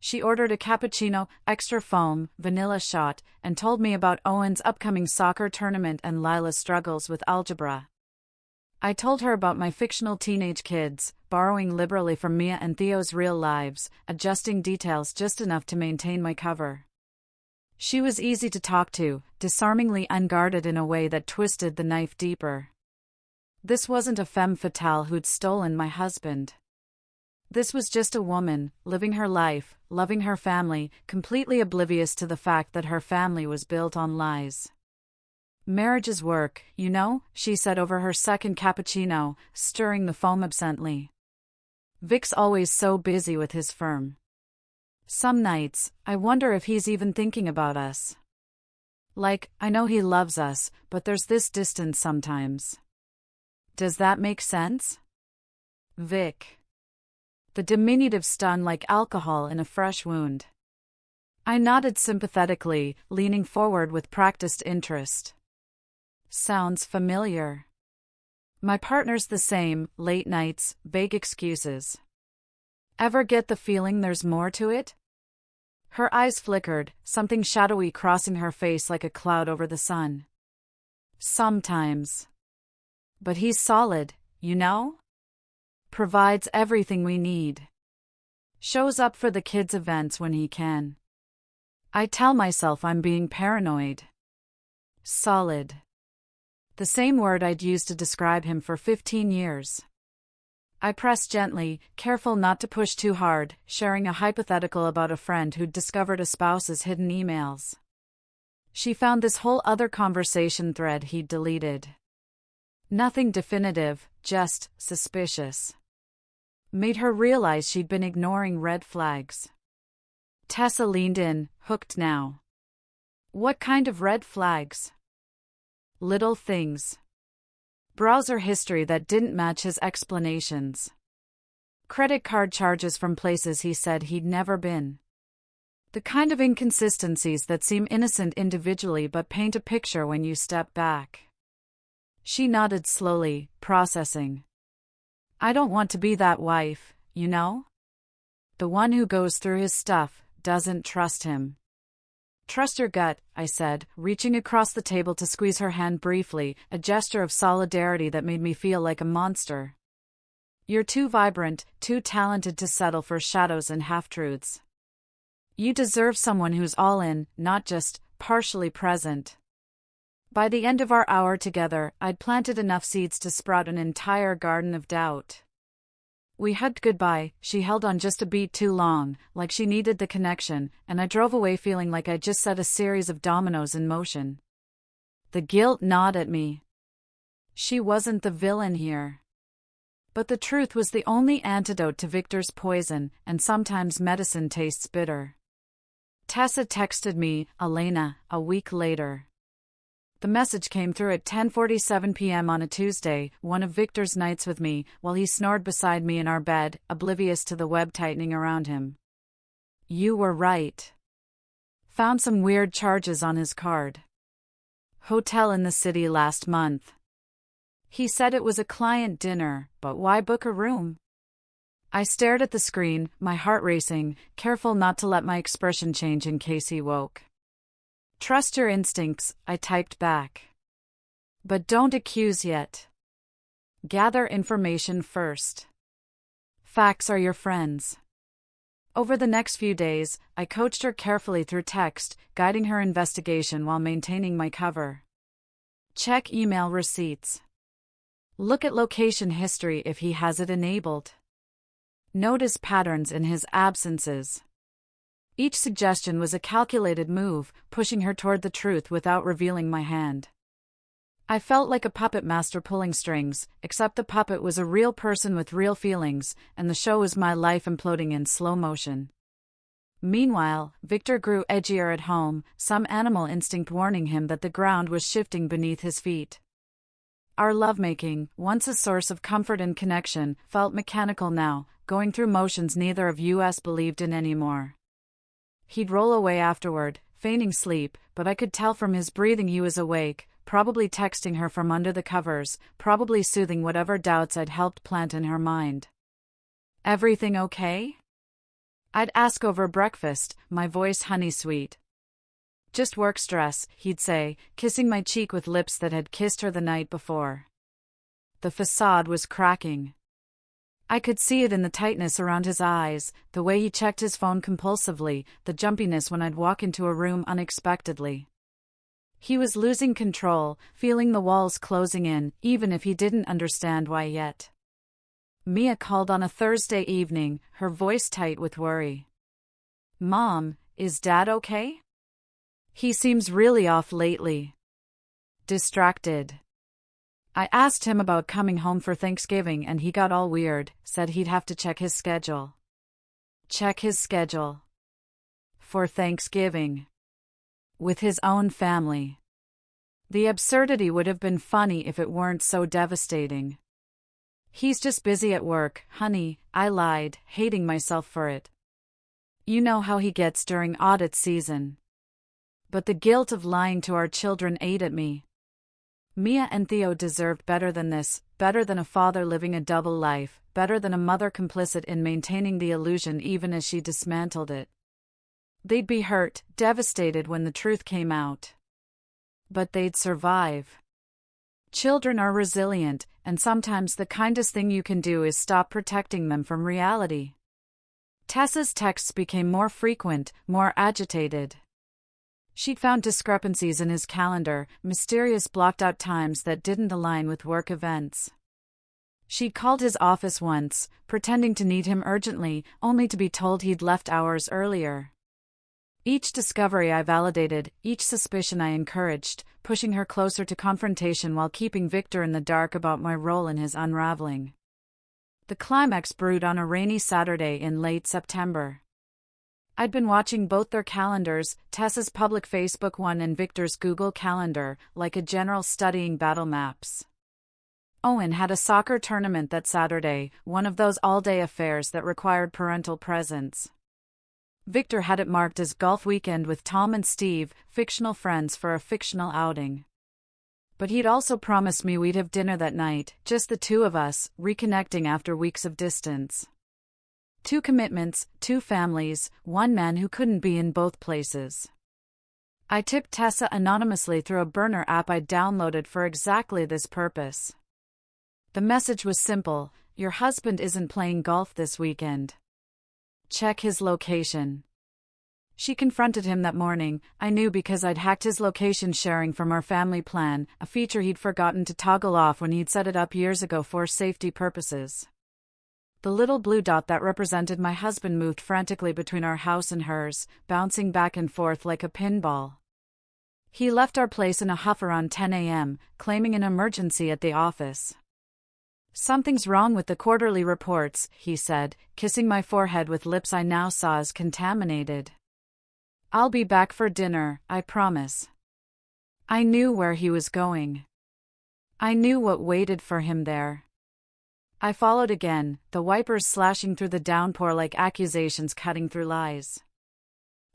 She ordered a cappuccino, extra foam, vanilla shot, and told me about Owen's upcoming soccer tournament and Lila's struggles with algebra. I told her about my fictional teenage kids, borrowing liberally from Mia and Theo's real lives, adjusting details just enough to maintain my cover. She was easy to talk to, disarmingly unguarded in a way that twisted the knife deeper. This wasn't a femme fatale who'd stolen my husband. This was just a woman, living her life, loving her family, completely oblivious to the fact that her family was built on lies. "Marriage is work, you know," she said over her second cappuccino, stirring the foam absently. "Vic's always so busy with his firm. Some nights, I wonder if he's even thinking about us. Like, I know he loves us, but there's this distance sometimes. Does that make sense? Vic." The diminutive stung like alcohol in a fresh wound. I nodded sympathetically, leaning forward with practiced interest. "Sounds familiar. My partner's the same, late nights, vague excuses. Ever get the feeling there's more to it?" Her eyes flickered, something shadowy crossing her face like a cloud over the sun. "Sometimes. But he's solid, you know? Provides everything we need. Shows up for the kids' events when he can. I tell myself I'm being paranoid. Solid. The same word I'd used to describe him for 15 years. I pressed gently, careful not to push too hard, sharing a hypothetical about a friend who'd discovered a spouse's hidden emails. She found this whole other conversation thread he'd deleted. Nothing definitive, just suspicious. Made her realize she'd been ignoring red flags. Tessa leaned in, hooked now. What kind of red flags? Little things. Browser history that didn't match his explanations. Credit card charges from places he said he'd never been. The kind of inconsistencies that seem innocent individually but paint a picture when you step back. She nodded slowly, processing. I don't want to be that wife, you know? The one who goes through his stuff, doesn't trust him. Trust your gut, I said, reaching across the table to squeeze her hand briefly, a gesture of solidarity that made me feel like a monster. You're too vibrant, too talented to settle for shadows and half-truths. You deserve someone who's all in, not just partially present. By the end of our hour together, I'd planted enough seeds to sprout an entire garden of doubt. We hugged goodbye, she held on just a beat too long, like she needed the connection, and I drove away feeling like I'd just set a series of dominoes in motion. The guilt gnawed at me. She wasn't the villain here. But the truth was the only antidote to Victor's poison, and sometimes medicine tastes bitter. Tessa texted me, Elena, a week later. The message came through at 10:47 p.m. on a Tuesday, one of Victor's nights with me, while he snored beside me in our bed, oblivious to the web tightening around him. You were right. Found some weird charges on his card. Hotel in the city last month. He said it was a client dinner, but why book a room? I stared at the screen, my heart racing, careful not to let my expression change in case he woke. Trust your instincts, I typed back. But don't accuse yet. Gather information first. Facts are your friends. Over the next few days, I coached her carefully through text, guiding her investigation while maintaining my cover. Check email receipts. Look at location history if he has it enabled. Notice patterns in his absences. Each suggestion was a calculated move, pushing her toward the truth without revealing my hand. I felt like a puppet master pulling strings, except the puppet was a real person with real feelings, and the show was my life imploding in slow motion. Meanwhile, Victor grew edgier at home, some animal instinct warning him that the ground was shifting beneath his feet. Our lovemaking, once a source of comfort and connection, felt mechanical now, going through motions neither of us believed in anymore. He'd roll away afterward, feigning sleep, but I could tell from his breathing he was awake, probably texting her from under the covers, probably soothing whatever doubts I'd helped plant in her mind. Everything okay? I'd ask over breakfast, my voice honey-sweet. Just work stress, he'd say, kissing my cheek with lips that had kissed her the night before. The facade was cracking. I could see it in the tightness around his eyes, the way he checked his phone compulsively, the jumpiness when I'd walk into a room unexpectedly. He was losing control, feeling the walls closing in, even if he didn't understand why yet. Mia called on a Thursday evening, her voice tight with worry. Mom, is Dad okay? He seems really off lately. Distracted. I asked him about coming home for Thanksgiving and he got all weird, said he'd have to check his schedule. Check his schedule. For Thanksgiving. With his own family. The absurdity would have been funny if it weren't so devastating. He's just busy at work, honey, I lied, hating myself for it. You know how he gets during audit season. But the guilt of lying to our children ate at me. Mia and Theo deserved better than this, better than a father living a double life, better than a mother complicit in maintaining the illusion even as she dismantled it. They'd be hurt, devastated when the truth came out. But they'd survive. Children are resilient, and sometimes the kindest thing you can do is stop protecting them from reality. Tessa's texts became more frequent, more agitated. She'd found discrepancies in his calendar, mysterious blocked-out times that didn't align with work events. She'd called his office once, pretending to need him urgently, only to be told he'd left hours earlier. Each discovery I validated, each suspicion I encouraged, pushing her closer to confrontation while keeping Victor in the dark about my role in his unraveling. The climax brewed on a rainy Saturday in late September. I'd been watching both their calendars, Tessa's public Facebook one and Victor's Google Calendar, like a general studying battle maps. Owen had a soccer tournament that Saturday, one of those all-day affairs that required parental presence. Victor had it marked as golf weekend with Tom and Steve, fictional friends for a fictional outing. But he'd also promised me we'd have dinner that night, just the two of us, reconnecting after weeks of distance. 2 commitments, 2 families, 1 man who couldn't be in both places. I tipped Tessa anonymously through a burner app I'd downloaded for exactly this purpose. The message was simple: your husband isn't playing golf this weekend. Check his location. She confronted him that morning. I knew because I'd hacked his location sharing from our family plan, a feature he'd forgotten to toggle off when he'd set it up years ago for safety purposes. The little blue dot that represented my husband moved frantically between our house and hers, bouncing back and forth like a pinball. He left our place in a huff around 10 a.m., claiming an emergency at the office. "Something's wrong with the quarterly reports," he said, kissing my forehead with lips I now saw as contaminated. "I'll be back for dinner, I promise." I knew where he was going. I knew what waited for him there. I followed again, the wipers slashing through the downpour like accusations cutting through lies.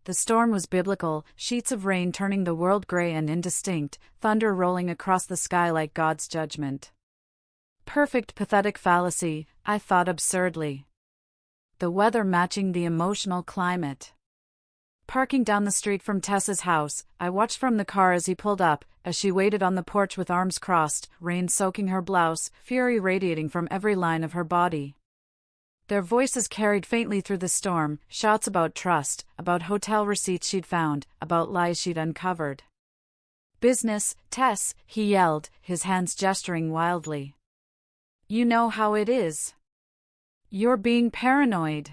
The storm was biblical, sheets of rain turning the world gray and indistinct, thunder rolling across the sky like God's judgment. Perfect pathetic fallacy, I thought absurdly. The weather matching the emotional climate. Parking down the street from Tessa's house, I watched from the car as he pulled up, as she waited on the porch with arms crossed, rain soaking her blouse, fury radiating from every line of her body. Their voices carried faintly through the storm, shouts about trust, about hotel receipts she'd found, about lies she'd uncovered. "Business, Tess," he yelled, his hands gesturing wildly. "You know how it is. You're being paranoid."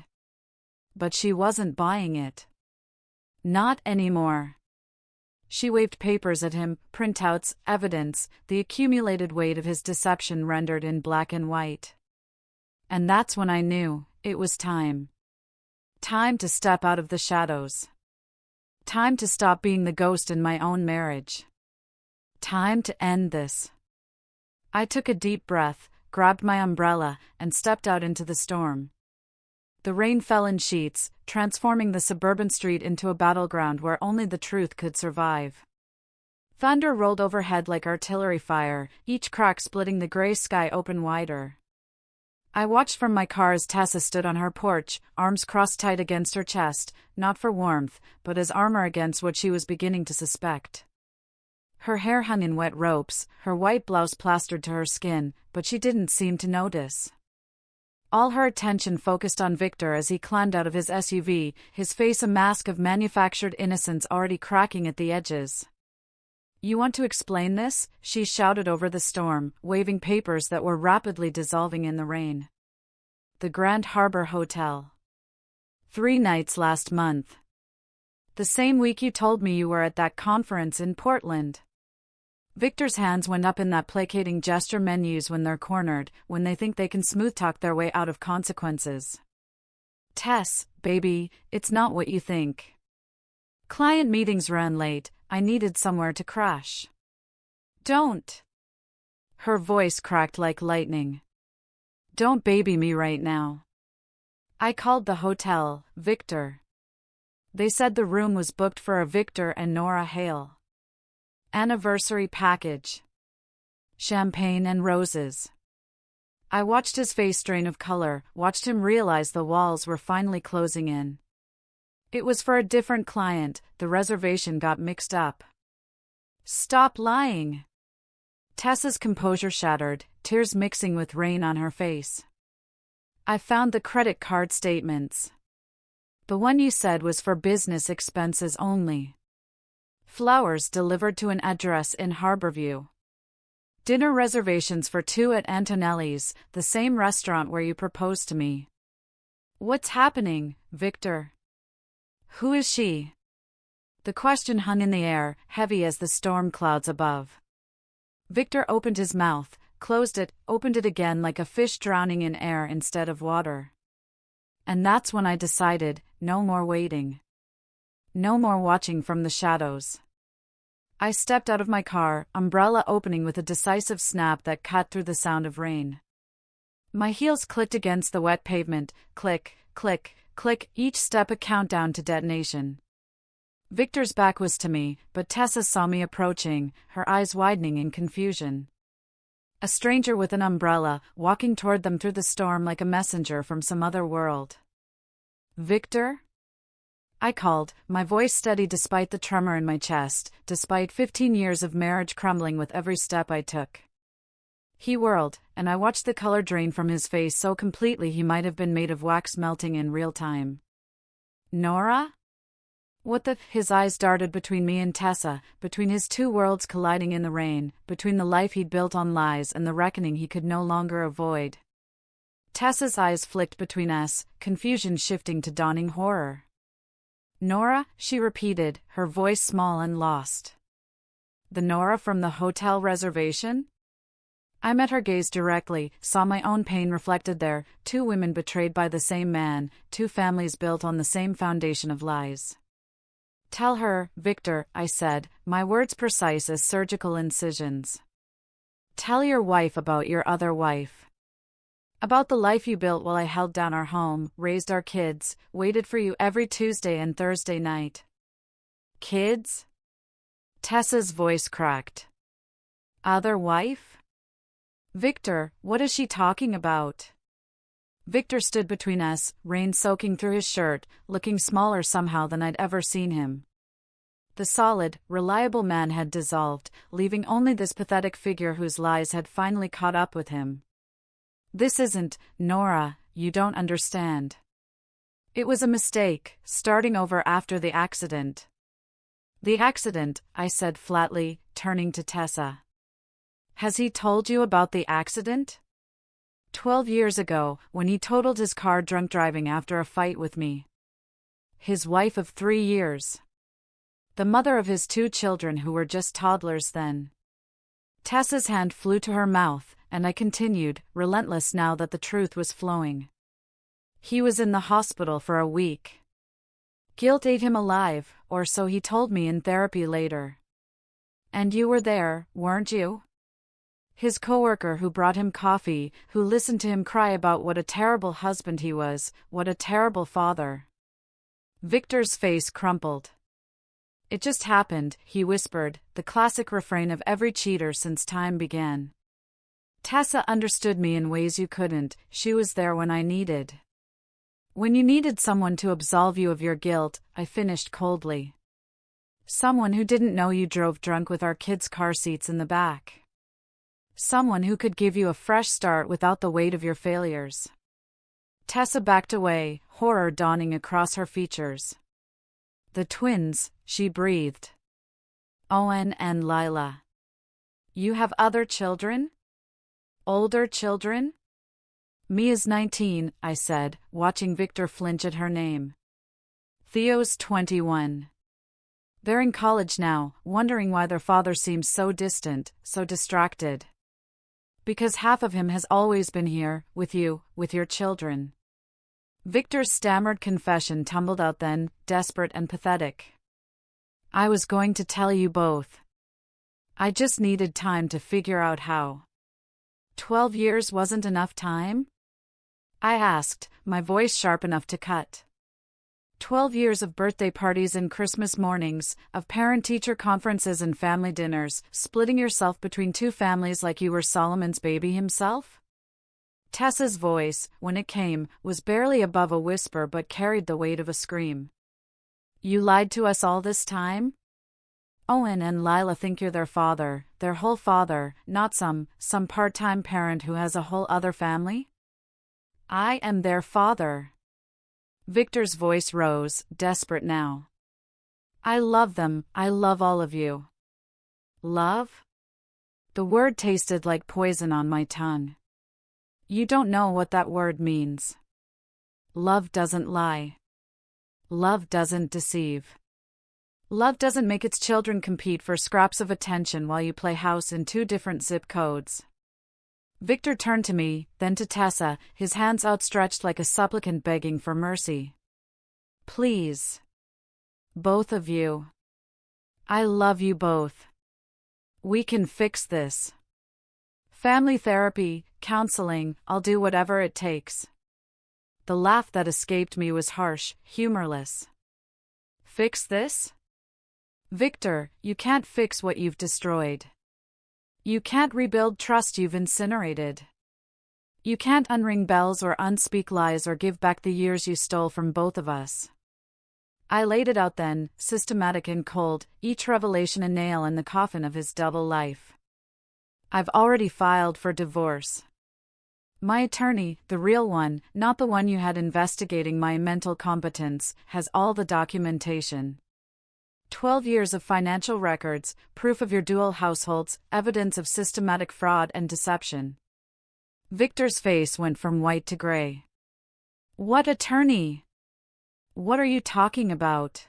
But she wasn't buying it. Not anymore. She waved papers at him, printouts, evidence, the accumulated weight of his deception rendered in black and white. And that's when I knew, it was time. Time to step out of the shadows. Time to stop being the ghost in my own marriage. Time to end this. I took a deep breath, grabbed my umbrella, and stepped out into the storm. The rain fell in sheets, transforming the suburban street into a battleground where only the truth could survive. Thunder rolled overhead like artillery fire, each crack splitting the gray sky open wider. I watched from my car as Tessa stood on her porch, arms crossed tight against her chest, not for warmth, but as armor against what she was beginning to suspect. Her hair hung in wet ropes, her white blouse plastered to her skin, but she didn't seem to notice. All her attention focused on Victor as he climbed out of his SUV, his face a mask of manufactured innocence already cracking at the edges. "You want to explain this?" she shouted over the storm, waving papers that were rapidly dissolving in the rain. "The Grand Harbor Hotel. 3 nights last month. The same week you told me you were at that conference in Portland." Victor's hands went up in that placating gesture men use when they're cornered, when they think they can smooth-talk their way out of consequences. "Tess, baby, it's not what you think. Client meetings ran late, I needed somewhere to crash." "Don't." Her voice cracked like lightning. "Don't baby me right now." I called the hotel, Victor. They said the room was booked for a Victor and Nora Hale. Anniversary package. Champagne and roses. I watched his face drain of color, watched him realize the walls were finally closing in. It was for a different client, the reservation got mixed up. "Stop lying." Tessa's composure shattered, tears mixing with rain on her face. "I found the credit card statements. The one you said was for business expenses only. Flowers delivered to an address in Harborview. Dinner reservations for 2 at Antonelli's, the same restaurant where you proposed to me." "What's happening, Victor? Who is she?" The question hung in the air, heavy as the storm clouds above. Victor opened his mouth, closed it, opened it again like a fish drowning in air instead of water. And that's when I decided, no more waiting. No more watching from the shadows. I stepped out of my car, umbrella opening with a decisive snap that cut through the sound of rain. My heels clicked against the wet pavement, click, click, click, each step a countdown to detonation. Victor's back was to me, but Tessa saw me approaching, her eyes widening in confusion. A stranger with an umbrella, walking toward them through the storm like a messenger from some other world. "Victor?" I called, my voice steady despite the tremor in my chest, despite 15 years of marriage crumbling with every step I took. He whirled, and I watched the color drain from his face so completely he might have been made of wax melting in real time. "Nora? What the?" His eyes darted between me and Tessa, between his two worlds colliding in the rain, between the life he'd built on lies and the reckoning he could no longer avoid. Tessa's eyes flicked between us, confusion shifting to dawning horror. "Nora?" she repeated, her voice small and lost. "The Nora from the hotel reservation?" I met her gaze directly, saw my own pain reflected there, two women betrayed by the same man, two families built on the same foundation of lies. "Tell her, Victor," I said, my words precise as surgical incisions. "Tell your wife about your other wife. About the life you built while I held down our home, raised our kids, waited for you every Tuesday and Thursday night." "Kids?" Tessa's voice cracked. "Other wife? Victor, what is she talking about?" Victor stood between us, rain soaking through his shirt, looking smaller somehow than I'd ever seen him. The solid, reliable man had dissolved, leaving only this pathetic figure whose lies had finally caught up with him. "This isn't, Nora, you don't understand. It was a mistake, starting over after the accident." "The accident," I said flatly, turning to Tessa. "Has he told you about the accident? 12 years ago, when he totaled his car drunk driving after a fight with me. His wife of 3 years. The mother of his 2 children who were just toddlers then." Tessa's hand flew to her mouth, and I continued, relentless now that the truth was flowing. "He was in the hospital for a week. Guilt ate him alive, or so he told me in therapy later. And you were there, weren't you? His coworker who brought him coffee, who listened to him cry about what a terrible husband he was, what a terrible father." Victor's face crumpled. "It just happened," he whispered, the classic refrain of every cheater since time began. "Tessa understood me in ways you couldn't, she was there when I needed. When you needed someone to absolve you of your guilt," I finished coldly. "Someone who didn't know you drove drunk with our kids' car seats in the back. Someone who could give you a fresh start without the weight of your failures." Tessa backed away, horror dawning across her features. "The twins," she breathed. "Owen and Lila. You have other children? Older children?" "Mia's 19, I said, watching Victor flinch at her name. "Theo's 21. They're in college now, wondering why their father seems so distant, so distracted. Because half of him has always been here, with you, with your children." Victor's stammered confession tumbled out then, desperate and pathetic. "I was going to tell you both. I just needed time to figure out how." 12 years wasn't enough time?" I asked, my voice sharp enough to cut. 12 years of birthday parties and Christmas mornings, of parent-teacher conferences and family dinners, splitting yourself between 2 families like you were Solomon's baby himself? Tessa's voice, when it came, was barely above a whisper but carried the weight of a scream. "You lied to us all this time? Owen and Lila think you're their father, their whole father, not some part-time parent who has a whole other family? I am their father." Victor's voice rose, desperate now. "I love them, I love all of you." "Love?" The word tasted like poison on my tongue. You don't know what that word means. Love doesn't lie. Love doesn't deceive. Love doesn't make its children compete for scraps of attention while you play house in two different zip codes. Victor turned to me, then to Tessa, his hands outstretched like a supplicant begging for mercy. Please. Both of you. I love you both. We can fix this. Family therapy, counseling, I'll do whatever it takes. The laugh that escaped me was harsh, humorless. Fix this? Victor, you can't fix what you've destroyed. You can't rebuild trust you've incinerated. You can't unring bells or unspeak lies or give back the years you stole from both of us. I laid it out then, systematic and cold, each revelation a nail in the coffin of his double life. I've already filed for divorce. My attorney, the real one, not the one you had investigating my mental competence, has all the documentation. 12 years of financial records, proof of your dual households, evidence of systematic fraud and deception. Victor's face went from white to gray. What attorney? What are you talking about?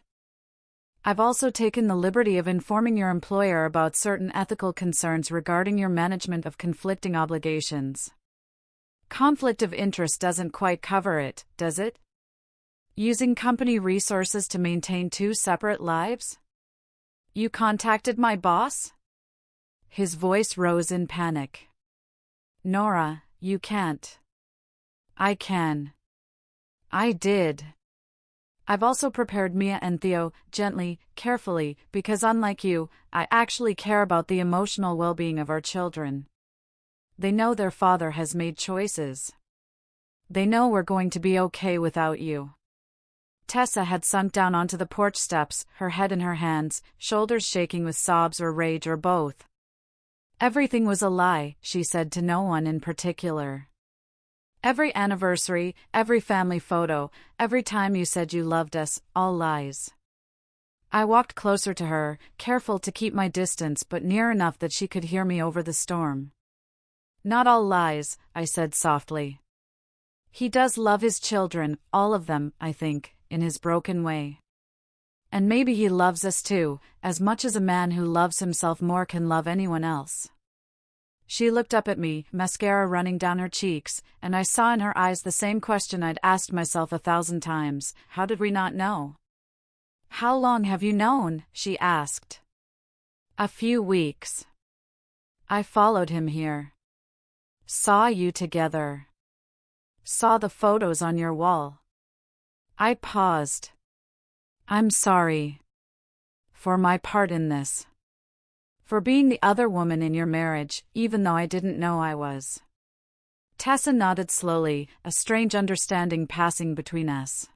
I've also taken the liberty of informing your employer about certain ethical concerns regarding your management of conflicting obligations. Conflict of interest doesn't quite cover it, does it? Using company resources to maintain two separate lives? You contacted my boss? His voice rose in panic. Nora, you can't. I can. I did. I've also prepared Mia and Theo, gently, carefully, because unlike you, I actually care about the emotional well-being of our children. They know their father has made choices. They know we're going to be okay without you. Tessa had sunk down onto the porch steps, her head in her hands, shoulders shaking with sobs or rage or both. Everything was a lie, she said to no one in particular. Every anniversary, every family photo, every time you said you loved us, all lies. I walked closer to her, careful to keep my distance but near enough that she could hear me over the storm. Not all lies, I said softly. He does love his children, all of them, I think, in his broken way. And maybe he loves us too, as much as a man who loves himself more can love anyone else. She looked up at me, mascara running down her cheeks, and I saw in her eyes the same question I'd asked myself 1,000 times. How did we not know? How long have you known? She asked. A few weeks. I followed him here. Saw you together. Saw the photos on your wall. I paused. I'm sorry. For my part in this. For being the other woman in your marriage, even though I didn't know I was. Tessa nodded slowly, a strange understanding passing between us.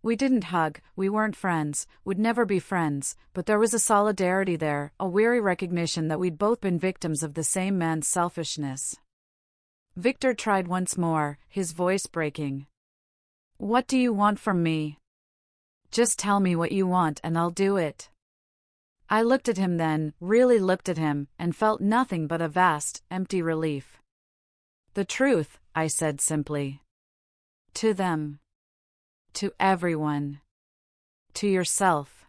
We didn't hug, we weren't friends, would never be friends, but there was a solidarity there, a weary recognition that we'd both been victims of the same man's selfishness. Victor tried once more, his voice breaking. What do you want from me? Just tell me what you want and I'll do it. I looked at him then, really looked at him, and felt nothing but a vast, empty relief. The truth, I said simply. To them. To everyone. To yourself.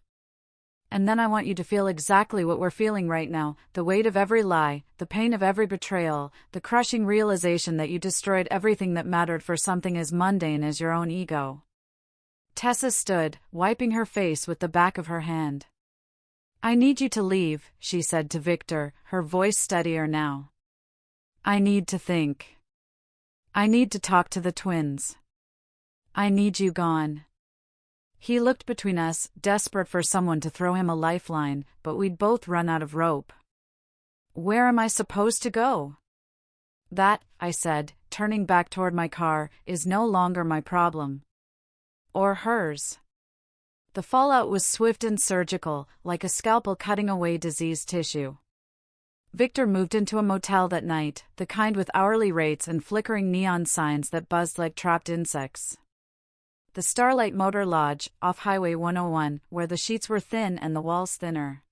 And then I want you to feel exactly what we're feeling right now, the weight of every lie, the pain of every betrayal, the crushing realization that you destroyed everything that mattered for something as mundane as your own ego. Tessa stood, wiping her face with the back of her hand. I need you to leave, she said to Victor, her voice steadier now. I need to think. I need to talk to the twins. I need you gone. He looked between us, desperate for someone to throw him a lifeline, but we'd both run out of rope. Where am I supposed to go? That, I said, turning back toward my car, is no longer my problem. Or hers. The fallout was swift and surgical, like a scalpel cutting away diseased tissue. Victor moved into a motel that night, the kind with hourly rates and flickering neon signs that buzzed like trapped insects. The Starlight Motor Lodge, off Highway 101, where the sheets were thin and the walls thinner.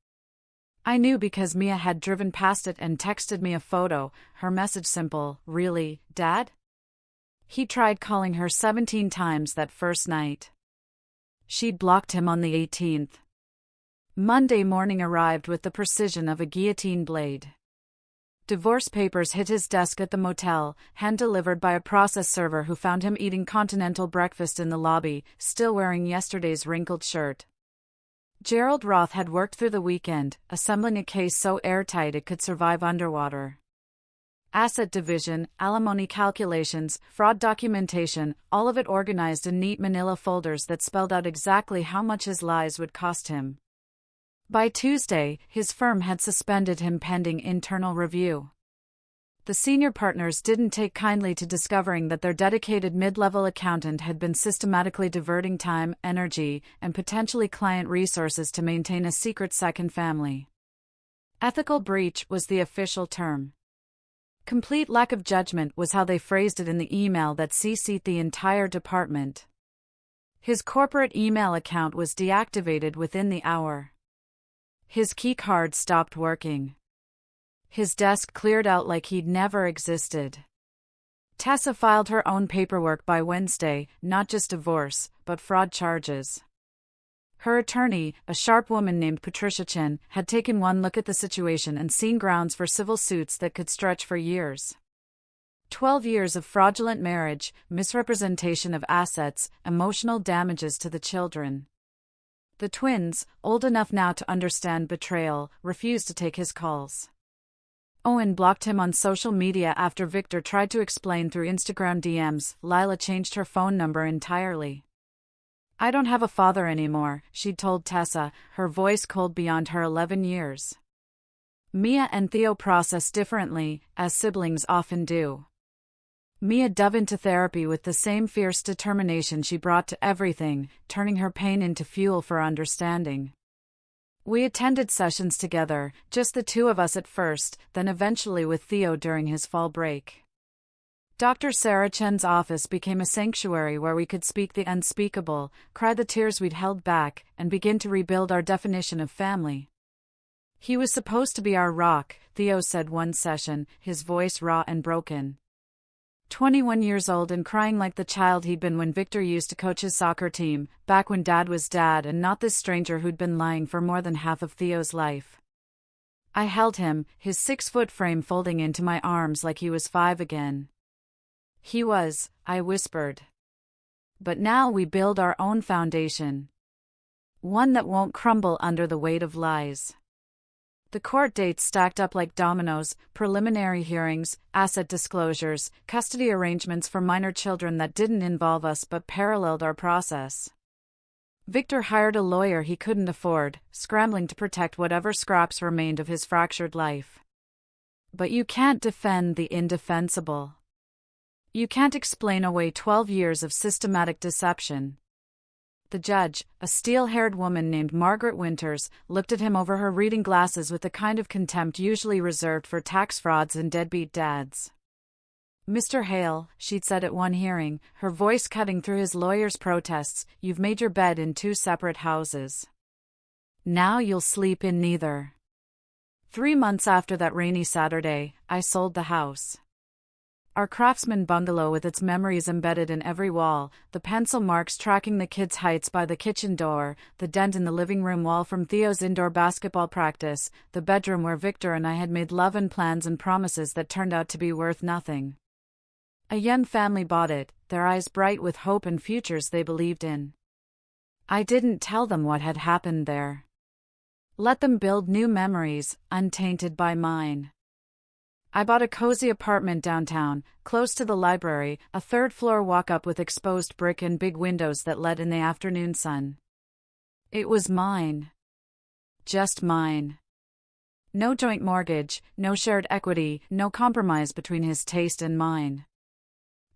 I knew because Mia had driven past it and texted me a photo, her message simple, really, Dad? He tried calling her 17 times that first night. She'd blocked him on the 18th. Monday morning arrived with the precision of a guillotine blade. Divorce papers hit his desk at the motel, hand-delivered by a process server who found him eating continental breakfast in the lobby, still wearing yesterday's wrinkled shirt. Gerald Roth had worked through the weekend, assembling a case so airtight it could survive underwater. Asset division, alimony calculations, fraud documentation, all of it organized in neat manila folders that spelled out exactly how much his lies would cost him. By Tuesday, his firm had suspended him pending internal review. The senior partners didn't take kindly to discovering that their dedicated mid-level accountant had been systematically diverting time, energy, and potentially client resources to maintain a secret second family. Ethical breach was the official term. Complete lack of judgment was how they phrased it in the email that CC'd the entire department. His corporate email account was deactivated within the hour. His keycard stopped working. His desk cleared out like he'd never existed. Tessa filed her own paperwork by Wednesday, not just divorce, but fraud charges. Her attorney, a sharp woman named Patricia Chen, had taken one look at the situation and seen grounds for civil suits that could stretch for years. 12 years of fraudulent marriage, misrepresentation of assets, emotional damages to the children. The twins, old enough now to understand betrayal, refused to take his calls. Owen blocked him on social media after Victor tried to explain through Instagram DMs. Lila changed her phone number entirely. "I don't have a father anymore," she'd told Tessa, her voice cold beyond her 11 years. Mia and Theo process differently, as siblings often do. Mia dove into therapy with the same fierce determination she brought to everything, turning her pain into fuel for understanding. We attended sessions together, just the two of us at first, then eventually with Theo during his fall break. Dr. Sarah Chen's office became a sanctuary where we could speak the unspeakable, cry the tears we'd held back, and begin to rebuild our definition of family. "He was supposed to be our rock," Theo said one session, his voice raw and broken. 21 years old and crying like the child he'd been when Victor used to coach his soccer team, back when Dad was Dad and not this stranger who'd been lying for more than half of Theo's life. I held him, his 6-foot frame folding into my arms like he was 5 again. "He was," I whispered. "But now we build our own foundation. One that won't crumble under the weight of lies." The court dates stacked up like dominoes, preliminary hearings, asset disclosures, custody arrangements for minor children that didn't involve us but paralleled our process. Victor hired a lawyer he couldn't afford, scrambling to protect whatever scraps remained of his fractured life. But you can't defend the indefensible. You can't explain away 12 years of systematic deception. The judge, a steel-haired woman named Margaret Winters, looked at him over her reading glasses with the kind of contempt usually reserved for tax frauds and deadbeat dads. "Mr. Hale," she'd said at one hearing, her voice cutting through his lawyer's protests, "you've made your bed in 2 separate houses. Now you'll sleep in neither." 3 months after that rainy Saturday, I sold the house. Our craftsman bungalow with its memories embedded in every wall, the pencil marks tracking the kids' heights by the kitchen door, the dent in the living room wall from Theo's indoor basketball practice, the bedroom where Victor and I had made love and plans and promises that turned out to be worth nothing. A young family bought it, their eyes bright with hope and futures they believed in. I didn't tell them what had happened there. Let them build new memories, untainted by mine. I bought a cozy apartment downtown, close to the library, a 3rd-floor walk-up with exposed brick and big windows that let in the afternoon sun. It was mine. Just mine. No joint mortgage, no shared equity, no compromise between his taste and mine.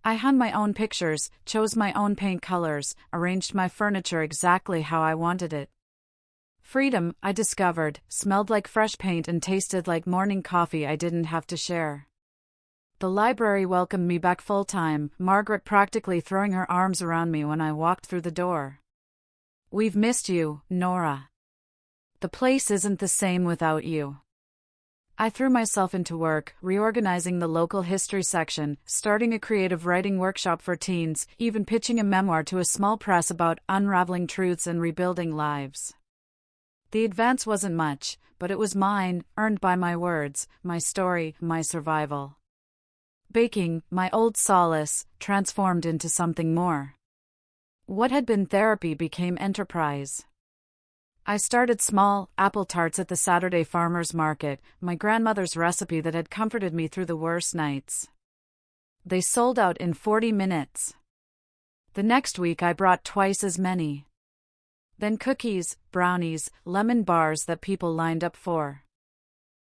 I hung my own pictures, chose my own paint colors, arranged my furniture exactly how I wanted it. Freedom, I discovered, smelled like fresh paint and tasted like morning coffee I didn't have to share. The library welcomed me back full-time, Margaret practically throwing her arms around me when I walked through the door. "We've missed you, Nora. The place isn't the same without you." I threw myself into work, reorganizing the local history section, starting a creative writing workshop for teens, even pitching a memoir to a small press about unraveling truths and rebuilding lives. The advance wasn't much, but it was mine, earned by my words, my story, my survival. Baking, my old solace, transformed into something more. What had been therapy became enterprise. I started small, apple tarts at the Saturday farmers market, my grandmother's recipe that had comforted me through the worst nights. They sold out in 40 minutes. The next week I brought twice as many. Then cookies, brownies, lemon bars that people lined up for.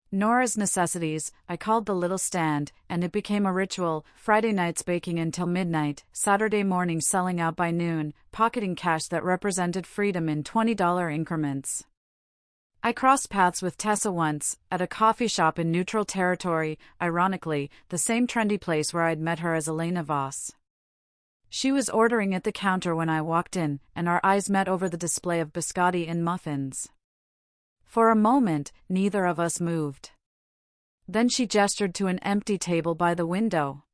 Nora's Necessities, I called the little stand, and it became a ritual, Friday nights baking until midnight, Saturday mornings selling out by noon, pocketing cash that represented freedom in $20 increments. I crossed paths with Tessa once, at a coffee shop in neutral territory, ironically, the same trendy place where I'd met her as Elena Voss. She was ordering at the counter when I walked in, and our eyes met over the display of biscotti and muffins. For a moment, neither of us moved. Then she gestured to an empty table by the window.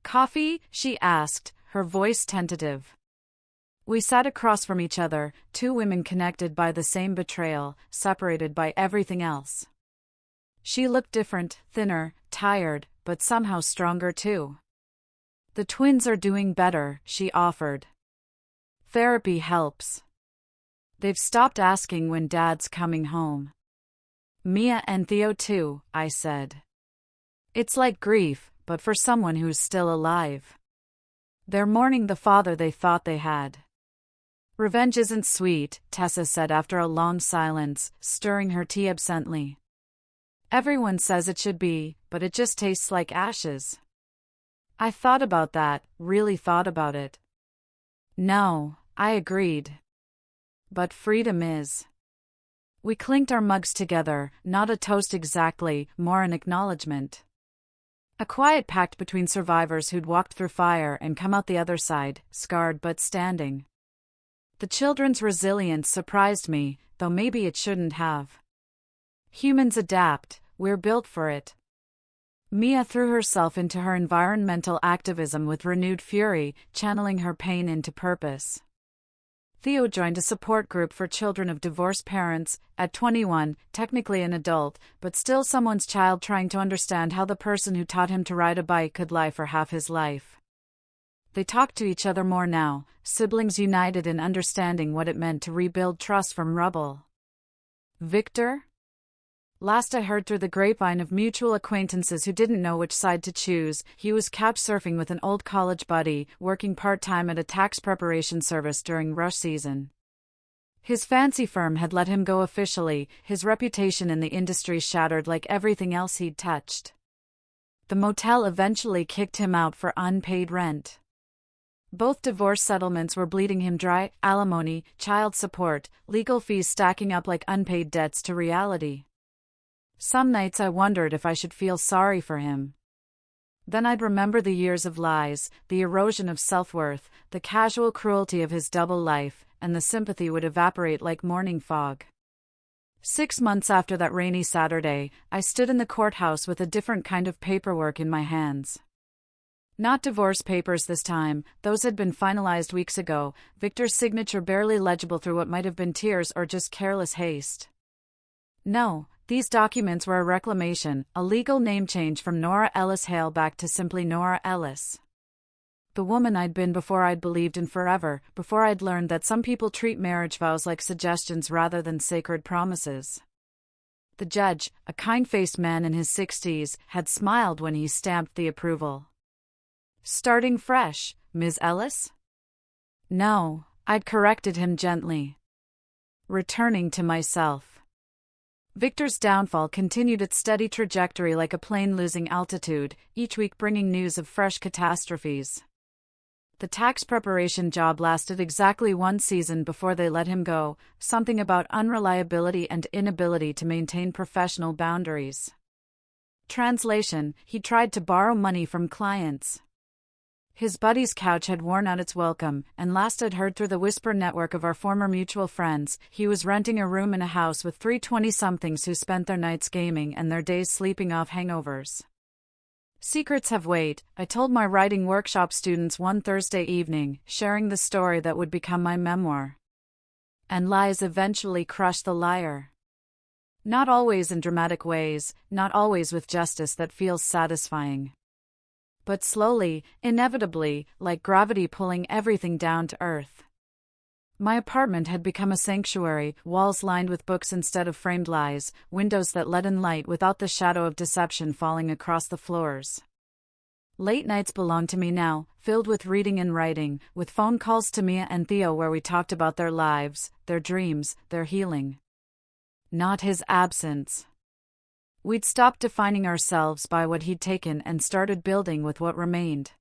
"Coffee?" she asked, her voice tentative. We sat across from each other, two women connected by the same betrayal, separated by everything else. She looked different, thinner, tired, but somehow stronger too. "The twins are doing better," she offered. "Therapy helps. They've stopped asking when Dad's coming home." "Mia and Theo too," I said. "It's like grief, but for someone who's still alive. They're mourning the father they thought they had." "Revenge isn't sweet," Tessa said after a long silence, stirring her tea absently. "Everyone says it should be, but it just tastes like ashes." I thought about that, really thought about it. "No," I agreed. "But freedom is." We clinked our mugs together, not a toast exactly, more an acknowledgement. A quiet pact between survivors who'd walked through fire and come out the other side, scarred but standing. The children's resilience surprised me, though maybe it shouldn't have. Humans adapt, we're built for it. Mia threw herself into her environmental activism with renewed fury, channeling her pain into purpose. Theo joined a support group for children of divorced parents, at 21, technically an adult, but still someone's child trying to understand how the person who taught him to ride a bike could lie for half his life. They talk to each other more now, siblings united in understanding what it meant to rebuild trust from rubble. Victor? Last I heard through the grapevine of mutual acquaintances who didn't know which side to choose, he was couch surfing with an old college buddy, working part-time at a tax preparation service during rush season. His fancy firm had let him go officially, his reputation in the industry shattered like everything else he'd touched. The motel eventually kicked him out for unpaid rent. Both divorce settlements were bleeding him dry, alimony, child support, legal fees stacking up like unpaid debts to reality. Some nights I wondered if I should feel sorry for him. Then I'd remember the years of lies, the erosion of self-worth, the casual cruelty of his double life, and the sympathy would evaporate like morning fog. 6 months after that rainy Saturday, I stood in the courthouse with a different kind of paperwork in my hands. Not divorce papers this time, those had been finalized weeks ago, Victor's signature barely legible through what might have been tears or just careless haste. No. These documents were a reclamation, a legal name change from Nora Ellis Hale back to simply Nora Ellis. The woman I'd been before I'd believed in forever, before I'd learned that some people treat marriage vows like suggestions rather than sacred promises. The judge, a kind-faced man in his 60s, had smiled when he stamped the approval. "Starting fresh, Ms. Ellis?" "No," I'd corrected him gently. "Returning to myself." Victor's downfall continued its steady trajectory like a plane losing altitude, each week bringing news of fresh catastrophes. The tax preparation job lasted exactly 1 season before they let him go, something about unreliability and inability to maintain professional boundaries. Translation: he tried to borrow money from clients. His buddy's couch had worn out its welcome, and last I'd heard through the whisper network of our former mutual friends, he was renting a room in a house with 3 20-somethings who spent their nights gaming and their days sleeping off hangovers. Secrets have weight, I told my writing workshop students one Thursday evening, sharing the story that would become my memoir. and lies eventually crush the liar. Not always in dramatic ways, not always with justice that feels satisfying. But slowly, inevitably, like gravity pulling everything down to earth. My apartment had become a sanctuary, walls lined with books instead of framed lies, windows that let in light without the shadow of deception falling across the floors. Late nights belong to me now, filled with reading and writing, with phone calls to Mia and Theo where we talked about their lives, their dreams, their healing. Not his absence. We'd stopped defining ourselves by what he'd taken and started building with what remained.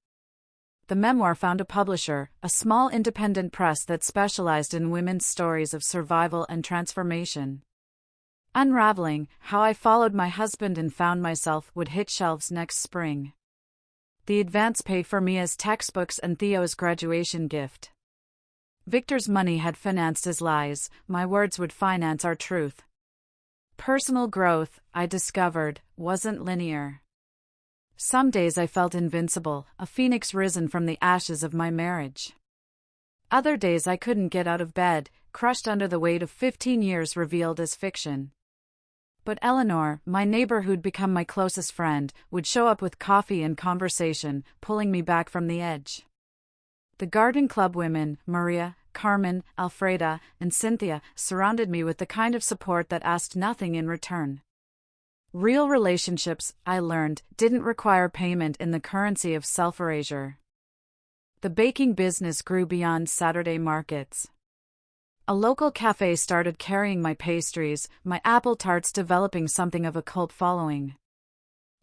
The memoir found a publisher, a small independent press that specialized in women's stories of survival and transformation. Unraveling, How I Followed My Husband and Found Myself would hit shelves next spring. The advance paid for Mia's textbooks and Theo's graduation gift. Victor's money had financed his lies, my words would finance our truth. Personal growth, I discovered, wasn't linear. Some days I felt invincible, a phoenix risen from the ashes of my marriage. Other days I couldn't get out of bed, crushed under the weight of 15 years revealed as fiction. But Eleanor, my neighbor who'd become my closest friend, would show up with coffee and conversation, pulling me back from the edge. The garden club women, Maria, Carmen, Alfreda, and Cynthia, surrounded me with the kind of support that asked nothing in return. Real relationships, I learned, didn't require payment in the currency of self-erasure. The baking business grew beyond Saturday markets. A local cafe started carrying my pastries, my apple tarts developing something of a cult following.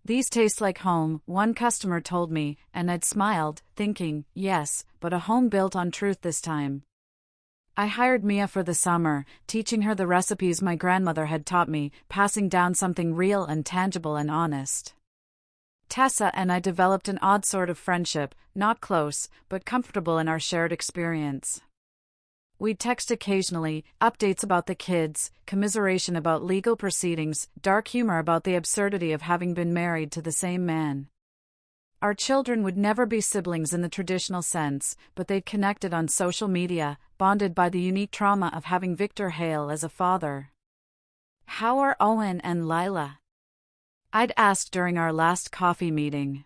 These taste like home, one customer told me, and I'd smiled, thinking, yes, but a home built on truth this time. I hired Mia for the summer, teaching her the recipes my grandmother had taught me, passing down something real and tangible and honest. Tessa and I developed an odd sort of friendship, not close, but comfortable in our shared experience. We'd text occasionally, updates about the kids, commiseration about legal proceedings, dark humor about the absurdity of having been married to the same man. Our children would never be siblings in the traditional sense, but they'd connected on social media, bonded by the unique trauma of having Victor Hale as a father. How are Owen and Lila? I'd asked during our last coffee meeting.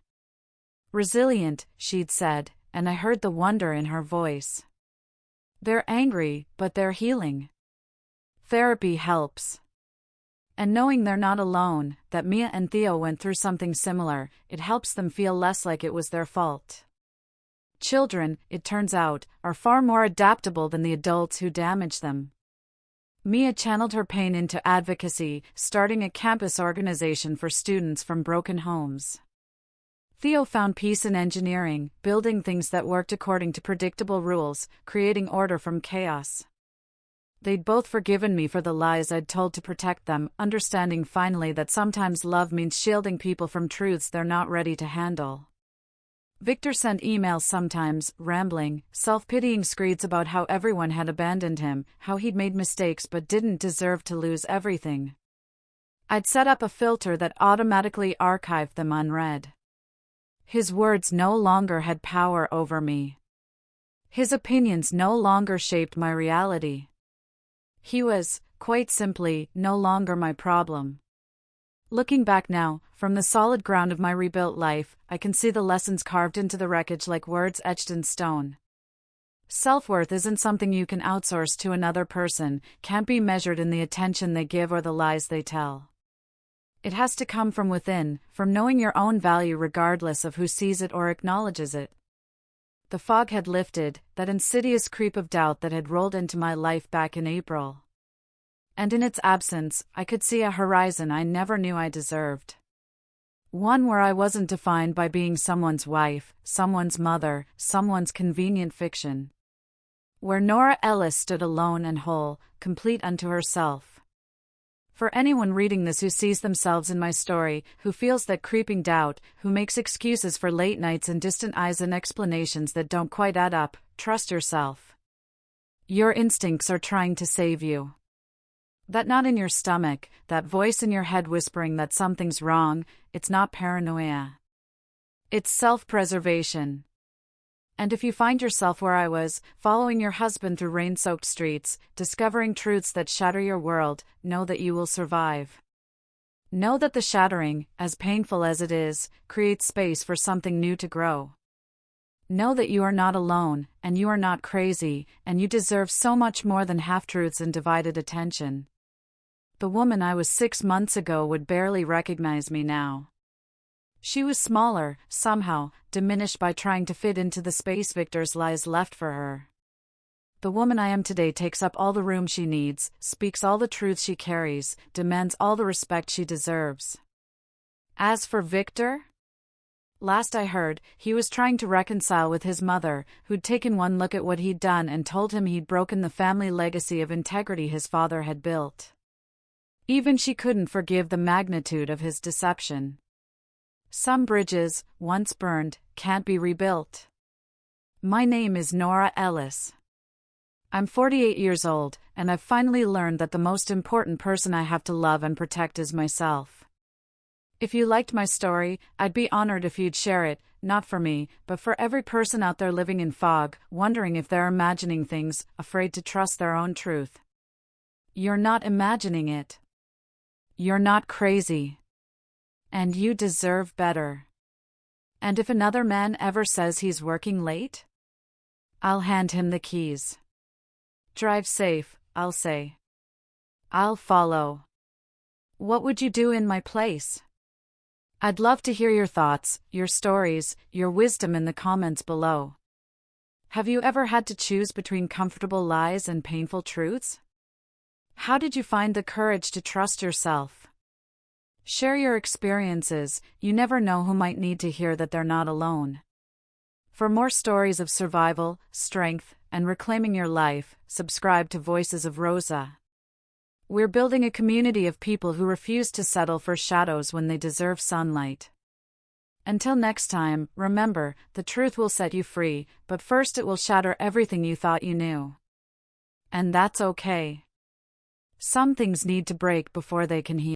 Resilient, she'd said, and I heard the wonder in her voice. They're angry, but they're healing. Therapy helps. And knowing they're not alone, that Mia and Theo went through something similar, it helps them feel less like it was their fault. Children, it turns out, are far more adaptable than the adults who damage them. Mia channeled her pain into advocacy, starting a campus organization for students from broken homes. Theo found peace in engineering, building things that worked according to predictable rules, creating order from chaos. They'd both forgiven me for the lies I'd told to protect them, understanding finally that sometimes love means shielding people from truths they're not ready to handle. Victor sent emails sometimes, rambling, self-pitying screeds about how everyone had abandoned him, how he'd made mistakes but didn't deserve to lose everything. I'd set up a filter that automatically archived them unread. His words no longer had power over me. His opinions no longer shaped my reality. He was, quite simply, no longer my problem. Looking back now, from the solid ground of my rebuilt life, I can see the lessons carved into the wreckage like words etched in stone. Self-worth isn't something you can outsource to another person, can't be measured in the attention they give or the lies they tell. It has to come from within, from knowing your own value regardless of who sees it or acknowledges it. The fog had lifted, that insidious creep of doubt that had rolled into my life back in April. And in its absence, I could see a horizon I never knew I deserved. One where I wasn't defined by being someone's wife, someone's mother, someone's convenient fiction. Where Nora Ellis stood alone and whole, complete unto herself. For anyone reading this who sees themselves in my story, who feels that creeping doubt, who makes excuses for late nights and distant eyes and explanations that don't quite add up, trust yourself. Your instincts are trying to save you. That knot in your stomach, that voice in your head whispering that something's wrong, it's not paranoia. It's self-preservation. And if you find yourself where I was, following your husband through rain-soaked streets, discovering truths that shatter your world, know that you will survive. Know that the shattering, as painful as it is, creates space for something new to grow. Know that you are not alone, and you are not crazy, and you deserve so much more than half-truths and divided attention. The woman I was 6 months ago would barely recognize me now. She was smaller, somehow, diminished by trying to fit into the space Victor's lies left for her. The woman I am today takes up all the room she needs, speaks all the truths she carries, demands all the respect she deserves. As for Victor? Last I heard, he was trying to reconcile with his mother, who'd taken one look at what he'd done and told him he'd broken the family legacy of integrity his father had built. Even she couldn't forgive the magnitude of his deception. Some bridges, once burned, can't be rebuilt. My name is Nora Ellis. I'm 48 years old, and I've finally learned that the most important person I have to love and protect is myself. If you liked my story, I'd be honored if you'd share it, not for me, but for every person out there living in fog, wondering if they're imagining things, afraid to trust their own truth. You're not imagining it. You're not crazy. And you deserve better. And if another man ever says he's working late, I'll hand him the keys. Drive safe, I'll say. I'll follow. What would you do in my place? I'd love to hear your thoughts, your stories, your wisdom in the comments below. Have you ever had to choose between comfortable lies and painful truths? How did you find the courage to trust yourself? Share your experiences, you never know who might need to hear that they're not alone. For more stories of survival, strength, and reclaiming your life, subscribe to Voices of Rosa. We're building a community of people who refuse to settle for shadows when they deserve sunlight. Until next time, remember, the truth will set you free, but first it will shatter everything you thought you knew. And that's okay. Some things need to break before they can heal.